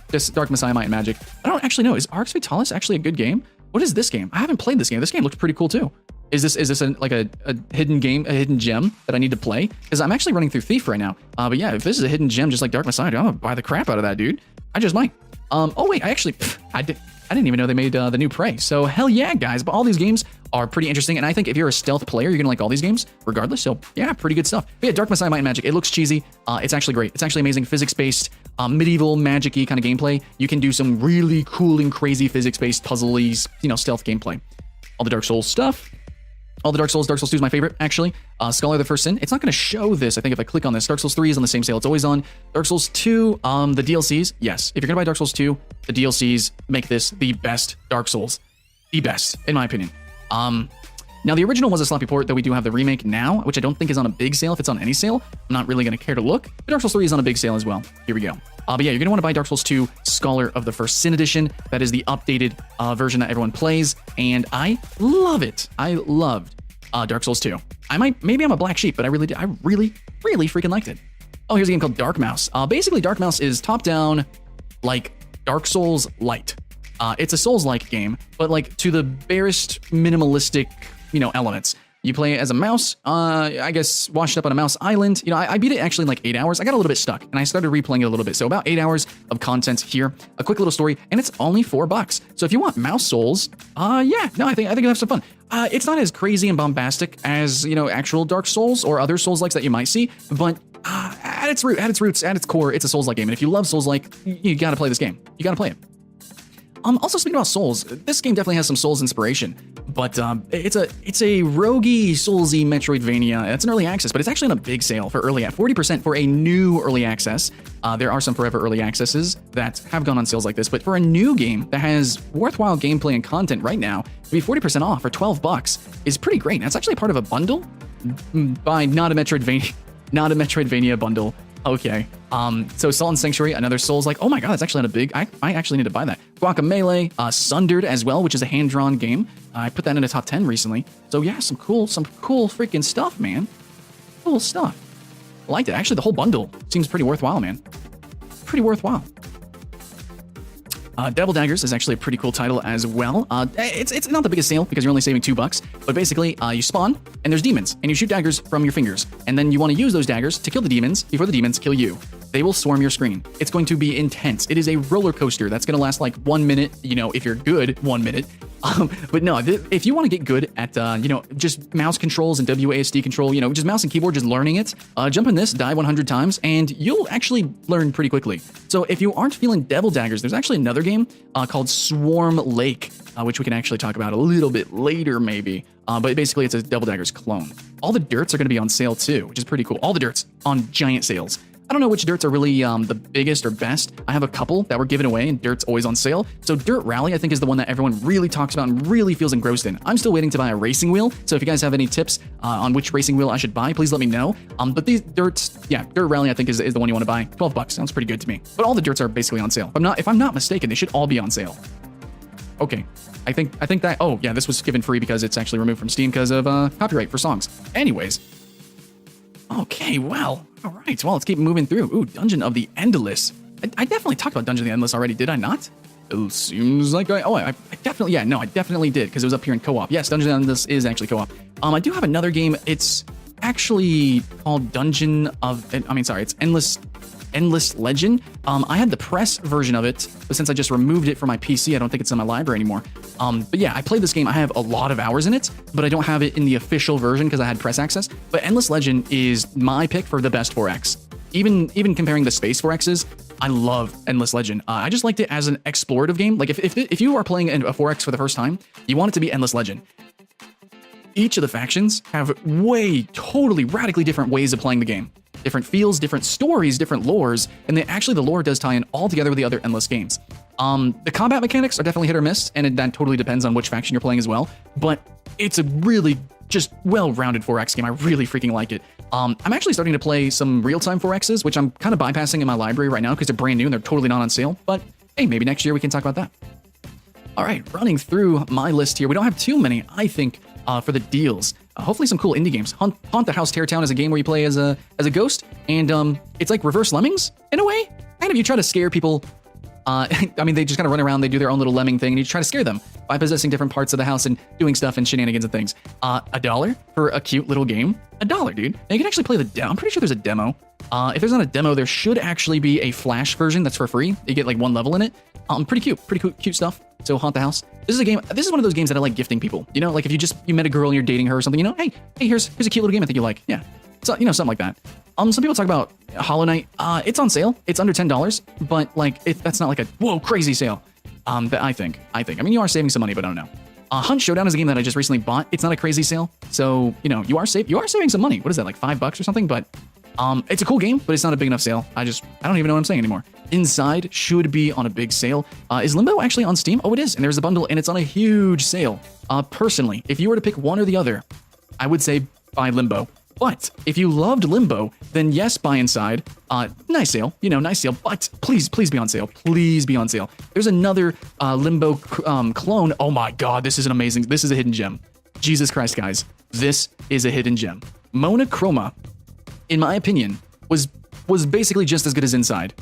this Dark Messiah, Might and Magic. I don't actually know. Is Arx Vitalis actually a good game? What is this game? I haven't played this game. This game looks pretty cool too. Is this like a hidden game, a hidden gem that I need to play? Because I'm actually running through Thief right now. But yeah, if this is a hidden gem just like Dark Messiah, I'm gonna buy the crap out of that, dude. I just might. Oh wait, I didn't even know they made the new Prey. So hell yeah, guys. But all these games are pretty interesting, and I think if you're a stealth player, you're gonna like all these games regardless. So yeah, pretty good stuff. But yeah, Dark Messiah, Might and Magic. It looks cheesy. It's actually great. It's actually amazing, physics-based, medieval, magic-y kind of gameplay. You can do some really cool and crazy physics-based, puzzly, stealth gameplay. All the Dark Souls stuff. All the Dark Souls 2 is my favorite, actually. Scholar of the First Sin. It's not going to show this, I think, if I click on this. Dark Souls 3 is on the same sale. It's always on. Dark Souls 2, the DLCs, yes. If you're going to buy Dark Souls 2, the DLCs make this the best Dark Souls. The best, in my opinion. Now, the original was a sloppy port, though we do have the remake now, which I don't think is on a big sale. If it's on any sale, I'm not really going to care to look. But Dark Souls 3 is on a big sale as well. Here we go. But yeah, you're going to want to buy Dark Souls 2 Scholar of the First Sin Edition. That is the updated version that everyone plays, and I love it. I loved Dark Souls 2. Maybe I'm a black sheep, but I really freaking liked it. Oh, here's a game called Dark Mouse. Basically, Dark Mouse is top-down, like Dark Souls light. It's a Souls-like game, but like to the barest minimalistic, elements. You play as a mouse, I guess washed up on a mouse island. You know, I beat it actually in like 8 hours. I got a little bit stuck and I started replaying it a little bit. So about 8 hours of content here, a quick little story, and it's only $4. So if you want mouse souls, yeah, no, I think you'll have some fun. It's not as crazy and bombastic as, you know, actual Dark Souls or other Souls-likes that you might see, but at its roots, at its core, it's a Souls-like game. And if you love Souls-like, you gotta play this game. You gotta play it. Also speaking about Souls, this game definitely has some Souls inspiration, but it's a roguey, Soulsy Metroidvania. It's an early access, but it's actually on a big sale for early at 40% for a new early access. There are some forever early accesses that have gone on sales like this, but for a new game that has worthwhile gameplay and content right now, to be 40% off for $12 is pretty great. That's actually part of a bundle by not a Metroidvania bundle. Okay. So Salt and Sanctuary, another Souls-like. Oh my god, it's actually on a big. I actually need to buy that. Guacamelee, Sundered as well, which is a hand-drawn game. I put that in a top 10 recently. So yeah, some cool freaking stuff, man. Cool stuff. I liked it. Actually, the whole bundle seems pretty worthwhile, man. Pretty worthwhile. Devil Daggers is actually a pretty cool title as well. It's not the biggest sale because you're only saving $2, but basically you spawn and there's demons and you shoot daggers from your fingers, and then you want to use those daggers to kill the demons before the demons kill you. They will swarm your screen. It's going to be intense. It is a roller coaster that's going to last like 1 minute, you know, if you're good, 1 minute. But no, if you want to get good at, you know, just mouse controls and WASD control, you know, just mouse and keyboard, just learning it, jump in this, die 100 times, and you'll actually learn pretty quickly. So if you aren't feeling Devil Daggers, there's actually another game called Swarm Lake, which we can actually talk about a little bit later, maybe. But basically, it's a Devil Daggers clone. All the dirts are going to be on sale too, which is pretty cool. All the dirts on giant sales. I don't know which dirts are really the biggest or best. I have a couple that were given away, and dirt's always on sale. So Dirt Rally, I think, is the one that everyone really talks about and really feels engrossed in. I'm still waiting to buy a racing wheel, so if you guys have any tips on which racing wheel I should buy, please let me know. But these dirts, yeah, Dirt Rally, I think, is the one you want to buy. $12 sounds pretty good to me. But all the dirts are basically on sale. If I'm not mistaken, they should all be on sale. Okay, I think that. Oh yeah, this was given free because it's actually removed from Steam because of copyright for songs. Anyways. Okay, well, all right. Well, let's keep moving through. Ooh, Dungeon of the Endless. I definitely talked about Dungeon of the Endless already, did I not? It seems like I definitely, yeah, no, I definitely did, because it was up here in co-op. Yes, Dungeon of the Endless is actually co-op. I do have another game. It's actually called it's Endless Legend. I had the press version of it, but since I just removed it from my PC, I don't think it's in my library anymore. But yeah, I played this game. I have a lot of hours in it, but I don't have it in the official version because I had press access. But Endless Legend is my pick for the best 4X. Even comparing the space 4Xs, I love Endless Legend. I just liked it as an explorative game. Like if you are playing a 4X for the first time, you want it to be Endless Legend. Each of the factions have totally radically different ways of playing the game. Different feels, different stories, different lores, and the lore does tie in all together with the other Endless games. The combat mechanics are definitely hit or miss, and that totally depends on which faction you're playing as well, but it's a really just well-rounded 4X game. I really freaking like it. I'm actually starting to play some real-time 4Xs, which I'm kind of bypassing in my library right now because they're brand new and they're totally not on sale, but hey, maybe next year we can talk about that. All right, running through my list here. We don't have too many, I think, for the deals. Hopefully some cool indie games. Haunt the House Teartown is a game where you play as a ghost, and it's like Reverse Lemmings in a way. Kind of, you try to scare people. I mean, they just kind of run around, they do their own little lemming thing, and you try to scare them by possessing different parts of the house and doing stuff and shenanigans and things. $1 for a cute little game. $1, dude. And you can actually play the demo. I'm pretty sure there's a demo. If there's not a demo, there should actually be a Flash version that's for free. You get like one level in it. Pretty cute stuff. So Haunt the House. This is one of those games that I like gifting people. You know, like if you met a girl and you're dating her or something, you know, hey, here's a cute little game I think you like. Yeah. So, you know, something like that. Some people talk about Hollow Knight. It's on sale. It's under $10, but like that's not like a whoa crazy sale. That I think. I mean, you are saving some money, but I don't know. Hunt Showdown is a game that I just recently bought. It's not a crazy sale, so you know you are saving some money. What is that, like $5 or something? But it's a cool game, but it's not a big enough sale. I don't even know what I'm saying anymore. Inside should be on a big sale. Is Limbo actually on Steam? Oh, it is, and there's a bundle, and it's on a huge sale. Personally, if you were to pick one or the other, I would say buy Limbo. But if you loved Limbo, then yes, buy Inside. Nice sale, but please be on sale. Please be on sale. There's another Limbo clone. Oh my God, this is a hidden gem. Jesus Christ, guys. This is a hidden gem. Monochroma, in my opinion, was basically just as good as Inside.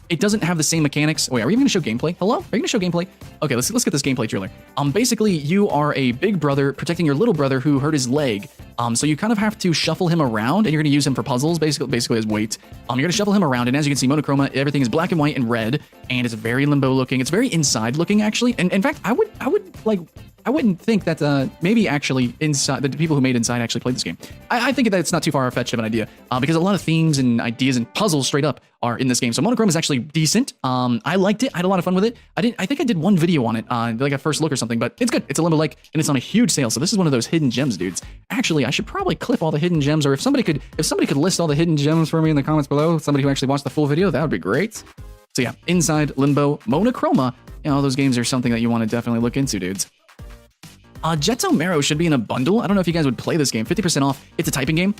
It doesn't have the same mechanics. Wait, are we even gonna show gameplay? Hello? Are you gonna show gameplay? Okay, let's get this gameplay trailer. Basically, you are a big brother protecting your little brother who hurt his leg. So you kind of have to shuffle him around, and you're gonna use him for puzzles, basically as weight. You're gonna shuffle him around, and as you can see, monochroma, everything is black and white and red, and it's very limbo looking. It's very inside looking, actually. And in fact, I wouldn't think that maybe actually Inside, the people who made Inside actually played this game. I think that it's not too far-fetched of an idea because a lot of themes and ideas and puzzles straight up are in this game. So monochrome is actually decent. I liked it. I had a lot of fun with it. I think I did one video on it, like a first look or something, but it's good. It's a limbo-like, and it's on a huge sale. So this is one of those hidden gems, dudes. Actually, I should probably clip all the hidden gems, or if somebody could list all the hidden gems for me in the comments below, somebody who actually watched the full video, that would be great. So yeah, Inside, Limbo, Monochroma, all those games are something that you want to definitely look into, dudes. Jetto Marrow should be in a bundle. I don't know if you guys would play this game. 50% off. It's a typing game,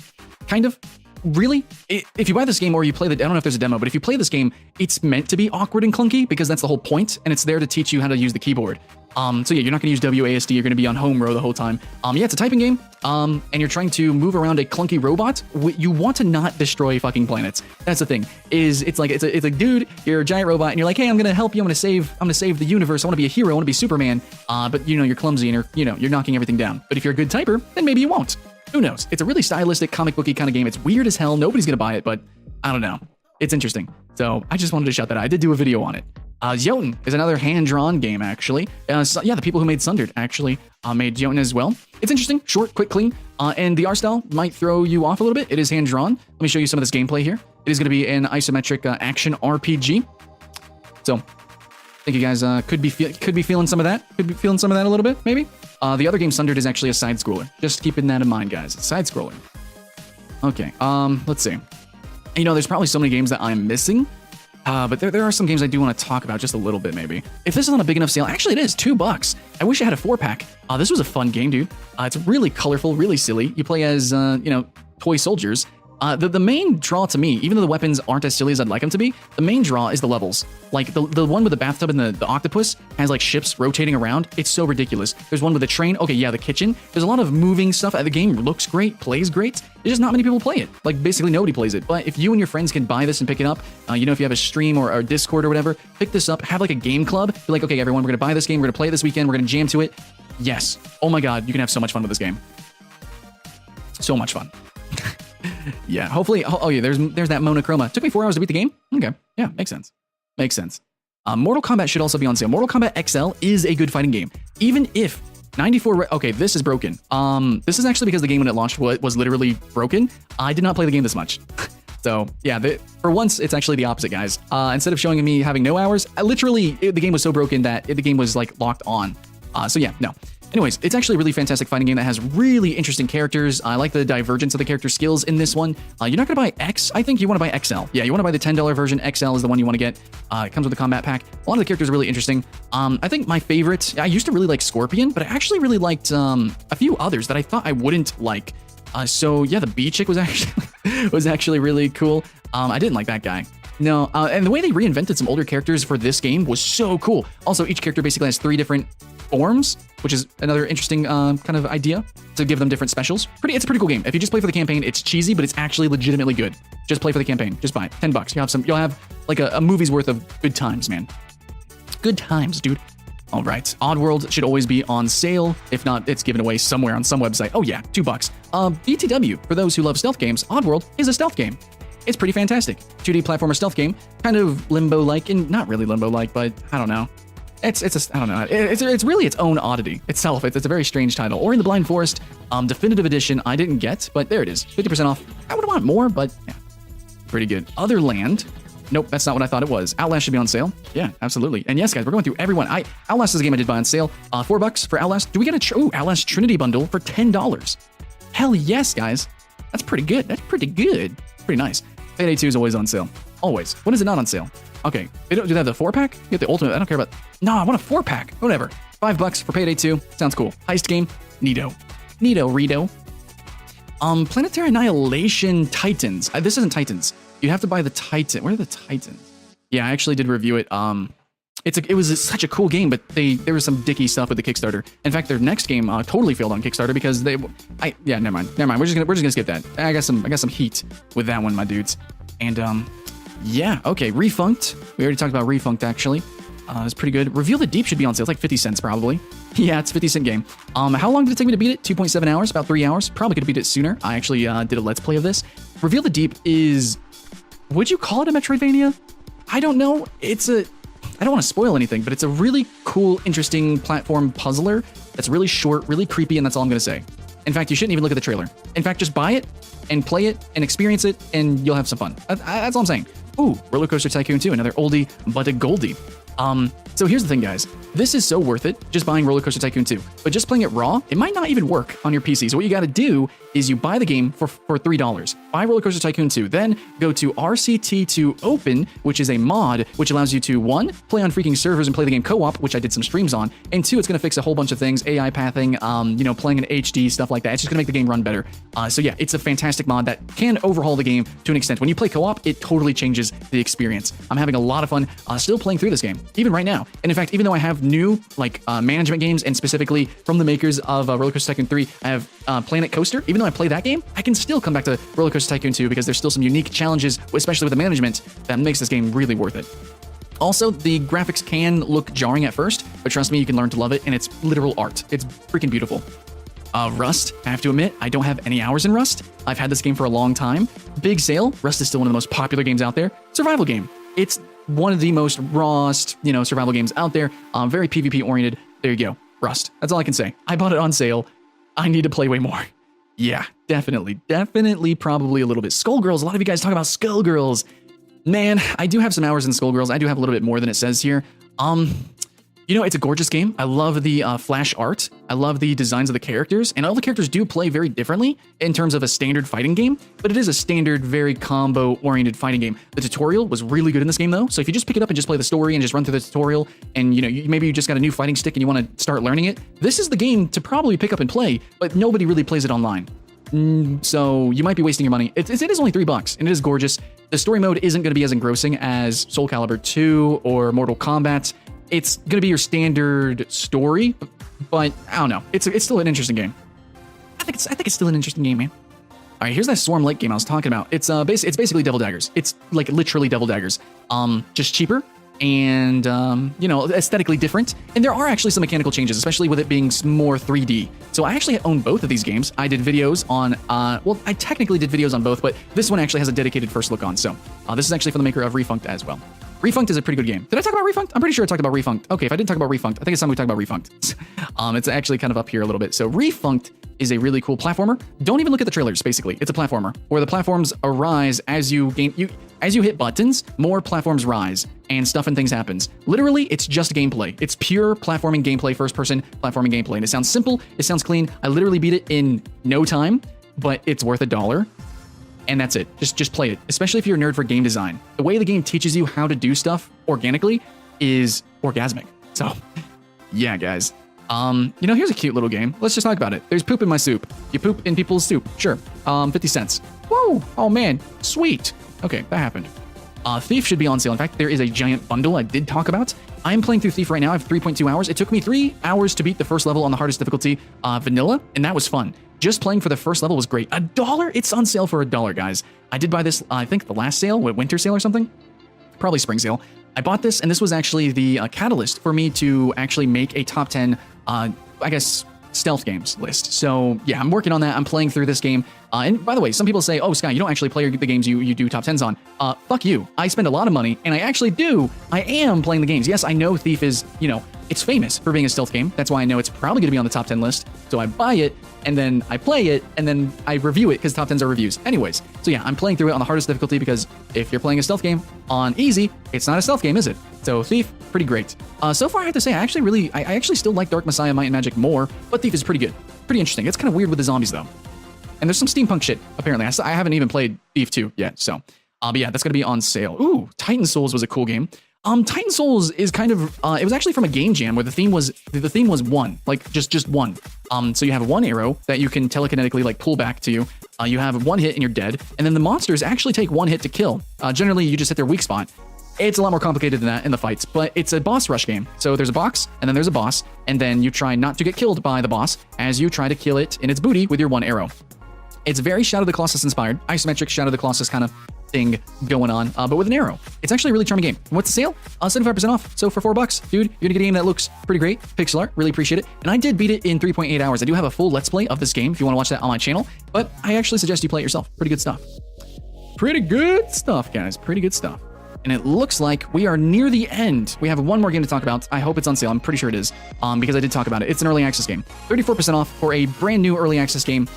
kind of. Really? If you buy this game or you play I don't know if there's a demo, but if you play this game, it's meant to be awkward and clunky because that's the whole point, and it's there to teach you how to use the keyboard. So yeah, you're not going to use WASD. You're going to be on home row the whole time. Yeah, it's a typing game, and you're trying to move around a clunky robot. You want to not destroy fucking planets. That's the thing. It's like dude, you're a giant robot, and you're like, hey, I'm going to help you. I'm going to save the universe. I want to be a hero. I want to be Superman. But you're clumsy and you're knocking everything down. But if you're a good typer, then maybe you won't. Who knows? It's a really stylistic, comic booky kind of game. It's weird as hell. Nobody's going to buy it, but I don't know. It's interesting. So I just wanted to shout that out. I did do a video on it. Jotun is another hand-drawn game, actually. So, yeah, the people who made Sundered actually made Jotun as well. It's interesting, short, quick, clean, and the art style might throw you off a little bit. It is hand-drawn. Let me show you some of this gameplay here. It is going to be an isometric action RPG. So, I think you guys could be feeling some of that. Could be feeling some of that a little bit, maybe. The other game, Sundered, is actually a side-scroller. Just keeping that in mind, guys. It's side-scrolling. Okay, let's see. There's probably so many games that I'm missing. But there are some games I do want to talk about just a little bit, maybe. If this is on a big enough sale, actually it is, $2. I wish I had a 4-pack. This was a fun game, dude. It's really colorful, really silly. You play as, toy soldiers. The main draw to me, even though the weapons aren't as silly as I'd like them to be, the main draw is the levels. Like the one with the bathtub and the octopus has like ships rotating around. It's so ridiculous. There's one with the train. Okay, yeah, the kitchen. There's a lot of moving stuff. The game looks great, plays great. There's just not many people play it. Like basically nobody plays it. But if you and your friends can buy this and pick it up, if you have a stream or Discord or whatever, pick this up, have like a game club. Be like, okay, everyone, we're gonna buy this game. We're gonna play it this weekend. We're gonna jam to it. Yes. Oh my God, you can have so much fun with this game. So much fun. Yeah, hopefully. Oh yeah, there's that monochroma. Took me 4 hours to beat the game. Okay, yeah, makes sense. Makes sense. Mortal Kombat should also be on sale. Mortal Kombat XL is a good fighting game, even if 94. Okay, this is broken. This is actually because the game when it launched was literally broken. I did not play the game this much. So yeah, for once it's actually the opposite, guys. Instead of showing me having no hours, the game was so broken that the game was like locked on. So yeah, no. Anyways, it's actually a really fantastic fighting game that has really interesting characters. I like the divergence of the character skills in this one. You're not going to buy X. I think you want to buy XL. Yeah, you want to buy the $10 version. XL is the one you want to get. It comes with the combat pack. A lot of the characters are really interesting. I think my favorite, I used to really like Scorpion, but I actually really liked a few others that I thought I wouldn't like. So yeah, the bee chick was actually really cool. I didn't like that guy. No, and the way they reinvented some older characters for this game was so cool. Also, each character basically has 3 different forms, which is another interesting kind of idea to give them different specials. It's a pretty cool game. If you just play for the campaign, it's cheesy, but it's actually legitimately good. Just play for the campaign. Just buy it. $10. You'll have like a movie's worth of good times, man. Good times, dude. All right. Oddworld should always be on sale. If not, it's given away somewhere on some website. Oh yeah, $2. BTW, for those who love stealth games, Oddworld is a stealth game. It's pretty fantastic. 2D platformer stealth game, kind of limbo-like, and not really limbo-like, but I don't know. I don't know. It's really its own oddity itself. It's a very strange title. Ori and the Blind Forest, Definitive Edition, I didn't get, but there it is. 50% off. I would want more, but yeah, pretty good. Other Land. Nope, that's not what I thought it was. Outlast should be on sale. Yeah, absolutely. And yes, guys, we're going through everyone. Outlast is a game I did buy on sale. $4 for Outlast. Do we get a Outlast Trinity bundle for $10? Hell yes, guys. That's pretty good. That's pretty good. Pretty nice. Payday 2 is always on sale. Always. When is it not on sale? Okay. They don't do that the 4-pack? You get the ultimate. I don't care about. No, I want a 4-pack. Whatever. $5 for Payday 2. Sounds cool. Heist game. Neato. Rito. Planetary Annihilation Titans. This isn't Titans. You have to buy the Titan. Where are the Titans? Yeah, I actually did review it. It was such a cool game, but there was some dicky stuff with the Kickstarter. In fact, their next game totally failed on Kickstarter because never mind. We're just gonna skip that. I got some heat with that one, my dudes. And Yeah, okay, Refunked. We already talked about Refunked, actually. It's pretty good. Reveal the Deep should be on sale. It's like 50 cents, probably. Yeah, it's a 50-cent game. How long did it take me to beat it? 2.7 hours, about 3 hours. Probably could have beat it sooner. I actually did a Let's Play of this. Reveal the Deep is... Would you call it a Metroidvania? I don't know. I don't want to spoil anything, but it's a really cool, interesting platform puzzler that's really short, really creepy, and that's all I'm going to say. In fact, you shouldn't even look at the trailer. In fact, just buy it and play it and experience it, and you'll have some fun. That's all I'm saying. Ooh, Roller Coaster Tycoon 2, another oldie but a goldie. So here's the thing, guys. This is so worth it, just buying Roller Coaster Tycoon 2. But just playing it raw, it might not even work on your PC. So what you got to do is you buy the game for $3. Buy Roller Coaster Tycoon 2. Then go to RCT2 Open, which is a mod which allows you to, 1, play on freaking servers and play the game co-op, which I did some streams on, and 2, it's going to fix a whole bunch of things, AI pathing, playing in HD, stuff like that. It's just going to make the game run better. So yeah, it's a fantastic mod that can overhaul the game to an extent. When you play co-op, it totally changes the experience. I'm having a lot of fun still playing through this game, even right now. And in fact, even though I have new management games, and specifically from the makers of Roller Coaster Tycoon 3, I have Planet Coaster. Even though I play that game, I can still come back to Roller Coaster Tycoon 2 because there's still some unique challenges, especially with the management, that makes this game really worth it. Also, the graphics can look jarring at first, but trust me, you can learn to love it, and it's literal art. It's freaking beautiful. Rust, I have to admit, I don't have any hours in Rust. I've had this game for a long time. Big sale, Rust is still one of the most popular games out there. Survival game. It's one of the most rawest, survival games out there. Very PvP oriented. There you go. Rust. That's all I can say. I bought it on sale. I need to play way more. Yeah, definitely, probably a little bit. Skullgirls, a lot of you guys talk about Skullgirls. Man, I do have some hours in Skullgirls. I do have a little bit more than it says here. It's a gorgeous game. I love the flash art. I love the designs of the characters, and all the characters do play very differently in terms of a standard fighting game, but it is a standard, very combo-oriented fighting game. The tutorial was really good in this game, though, so if you just pick it up and just play the story and just run through the tutorial, and maybe you just got a new fighting stick and you want to start learning it, this is the game to probably pick up and play, but nobody really plays it online. So you might be wasting your money. It is only $3, and it is gorgeous. The story mode isn't going to be as engrossing as Soul Calibur 2 or Mortal Kombat. It's going to be your standard story, but I don't know. It's still an interesting game. I think it's still an interesting game, man. All right, here's that Swarm Lake game I was talking about. It's basically Devil Daggers. It's like literally Devil Daggers. Just cheaper and aesthetically different. And there are actually some mechanical changes, especially with it being more 3D. So I actually own both of these games. I did videos on I technically did videos on both, but this one actually has a dedicated first look on. So this is actually from the maker of Refunked as well. Refunked is a pretty good game. Did I talk about Refunked? I'm pretty sure I talked about Refunked. Okay, if I didn't talk about Refunked, I think it's time we talk about Refunked. It's actually kind of up here a little bit. So Refunked is a really cool platformer. Don't even look at the trailers, basically. It's a platformer where the platforms arise as you hit buttons, more platforms rise and stuff and things happens. Literally, it's just gameplay. It's pure platforming gameplay, first-person platforming gameplay. And it sounds simple, it sounds clean. I literally beat it in no time, but it's worth $1. And that's it. Just play it, especially if you're a nerd for game design. The way the game teaches you how to do stuff organically is orgasmic. So, yeah, guys. Here's a cute little game. Let's just talk about it. There's poop in my soup. You poop in people's soup. Sure. 50 cents. Whoa. Oh, man. Sweet. Okay, that happened. Thief should be on sale. In fact, there is a giant bundle I did talk about. I'm playing through Thief right now. I have 3.2 hours. It took me 3 hours to beat the first level on the hardest difficulty, vanilla, and that was fun. Just playing for the first level was great. $1? It's on sale for $1, guys. I did buy this, I think the last sale, winter sale or something? Probably spring sale. I bought this, and this was actually the catalyst for me to actually make a top 10, stealth games list. So yeah, I'm working on that. I'm playing through this game. And by the way, some people say, oh, Sky, you don't actually play the games you do top 10s on. Fuck you. I spend a lot of money, and I actually do. I am playing the games. Yes, I know Thief is, it's famous for being a stealth game. That's why I know it's probably going to be on the top 10 list. So I buy it, and then I play it, and then I review it, because top 10s are reviews. Anyways, so yeah, I'm playing through it on the hardest difficulty, because if you're playing a stealth game on easy, it's not a stealth game, is it? So Thief, pretty great. So far, I have to say, I actually still like Dark Messiah Might and Magic more, but Thief is pretty good. Pretty interesting. It's kind of weird with the zombies, though. And there's some steampunk shit, apparently. I haven't even played Thief 2 yet, so. But yeah, that's going to be on sale. Ooh, Titan Souls was a cool game. Titan Souls is kind of, it was actually from a game jam where the theme was one, like just one. So you have one arrow that you can telekinetically like pull back to you. You have one hit and you're dead. And then the monsters actually take one hit to kill. Generally, you just hit their weak spot. It's a lot more complicated than that in the fights, but it's a boss rush game. So there's a box, and then there's a boss, and then you try not to get killed by the boss as you try to kill it in its booty with your one arrow. It's very Shadow of the Colossus inspired, isometric Shadow of the Colossus kind of thing going on, but with an arrow. It's actually a really charming game. What's the sale? 75% off. So for $4, dude, you're gonna get a game that looks pretty great. Pixel art, really appreciate it. And I did beat it in 3.8 hours. I do have a full Let's Play of this game if you want to watch that on my channel, but I actually suggest you play it yourself. Pretty good stuff. Pretty good stuff, guys. Pretty good stuff. And it looks like we are near the end. We have one more game to talk about. I hope it's on sale. I'm pretty sure it is, because I did talk about it. It's an early access game. 34% off for a brand new early access game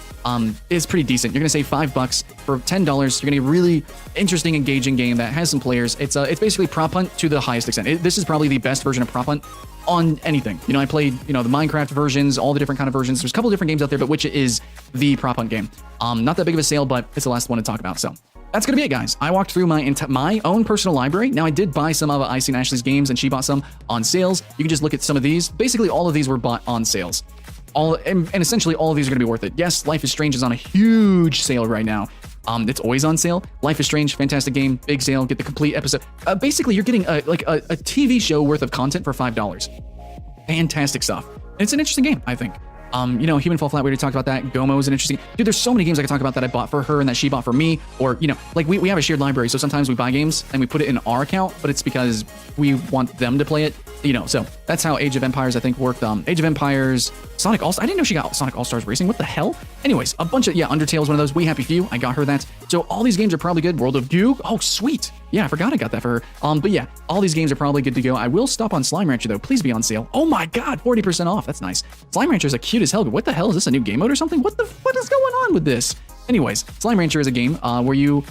is pretty decent. You're gonna save $5 for $10. You're gonna get a really interesting, engaging game that has some players. It's basically Prop Hunt to the highest extent. This is probably the best version of Prop Hunt on anything. You know, I played, the Minecraft versions, all the different kind of versions. There's a couple different games out there, but which is the Prop Hunt game. Not that big of a sale, but it's the last one to talk about. So that's gonna be it, guys. I walked through my own personal library. Now, I did buy some of Icy and Ashley's games, and she bought some on sales. You can just look at some of these. Basically, all of these were bought on sales. And essentially, all of these are gonna be worth it. Yes, Life is Strange is on a huge sale right now. It's always on sale. Life is Strange, fantastic game, big sale. Get the complete episode. Basically, you're getting a TV show worth of content for $5. Fantastic stuff. And it's an interesting game, I think. Human Fall Flat, we already talked about that. Gomo is an interesting... Dude, there's so many games I could talk about that I bought for her and that she bought for me. Or, like we have a shared library, so sometimes we buy games and we put it in our account, but it's because we want them to play it. So that's how Age of Empires, I think, worked. Age of Empires, Sonic All-Stars. I didn't know she got Sonic All-Stars Racing. What the hell? Anyways, a bunch of... Yeah, Undertale's one of those. We Happy Few, I got her that. So all these games are probably good. World of Goo. Oh, sweet. Yeah, I forgot I got that for her. But yeah, all these games are probably good to go. I will stop on Slime Rancher, though. Please be on sale. Oh my god, 40% off. That's nice. Slime Rancher is a cute as hell. What the hell? Is this a new game mode or something? What is going on with this? Anyways, Slime Rancher is a game where you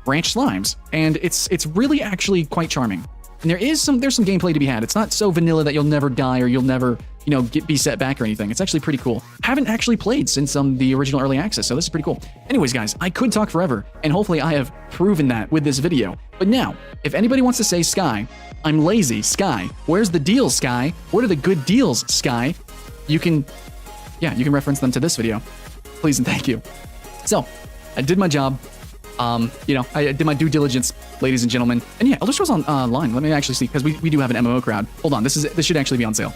ranch slimes, and it's really actually quite charming. And there's some gameplay to be had. It's not so vanilla that you'll never die or you'll never, be set back or anything. It's actually pretty cool. Haven't actually played since the original early access, so this is pretty cool. Anyways, guys, I could talk forever, and hopefully I have proven that with this video. But now, if anybody wants to say, Sky, I'm lazy, Sky, where's the deals, Sky? What are the good deals, Sky? You can reference them to this video. Please and thank you. So, I did my job. I did my due diligence, ladies and gentlemen. And yeah, Elder Scrolls Online. Let me actually see, because we do have an MMO crowd. Hold on, this should actually be on sale.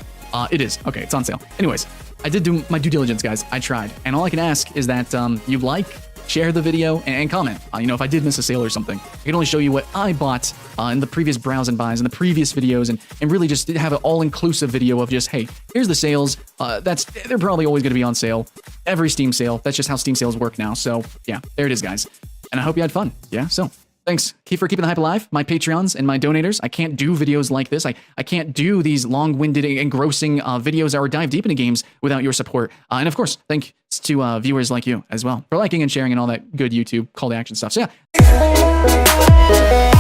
It is. Okay, it's on sale. Anyways, I did do my due diligence, guys. I tried. And all I can ask is that you like, share the video, and comment. If I did miss a sale or something. I can only show you what I bought in the previous browse and buys in the previous videos, and really just have an all-inclusive video of just, hey, here's the sales. They're probably always going to be on sale. Every Steam sale. That's just how Steam sales work now. So yeah, there it is, guys. And I hope you had fun. Yeah, so thanks for keeping the hype alive, my Patreons and my donators. I can't do videos like this. I can't do these long-winded, engrossing videos or dive deep into games without your support. And of course, thanks to viewers like you as well for liking and sharing and all that good YouTube call to action stuff. So yeah.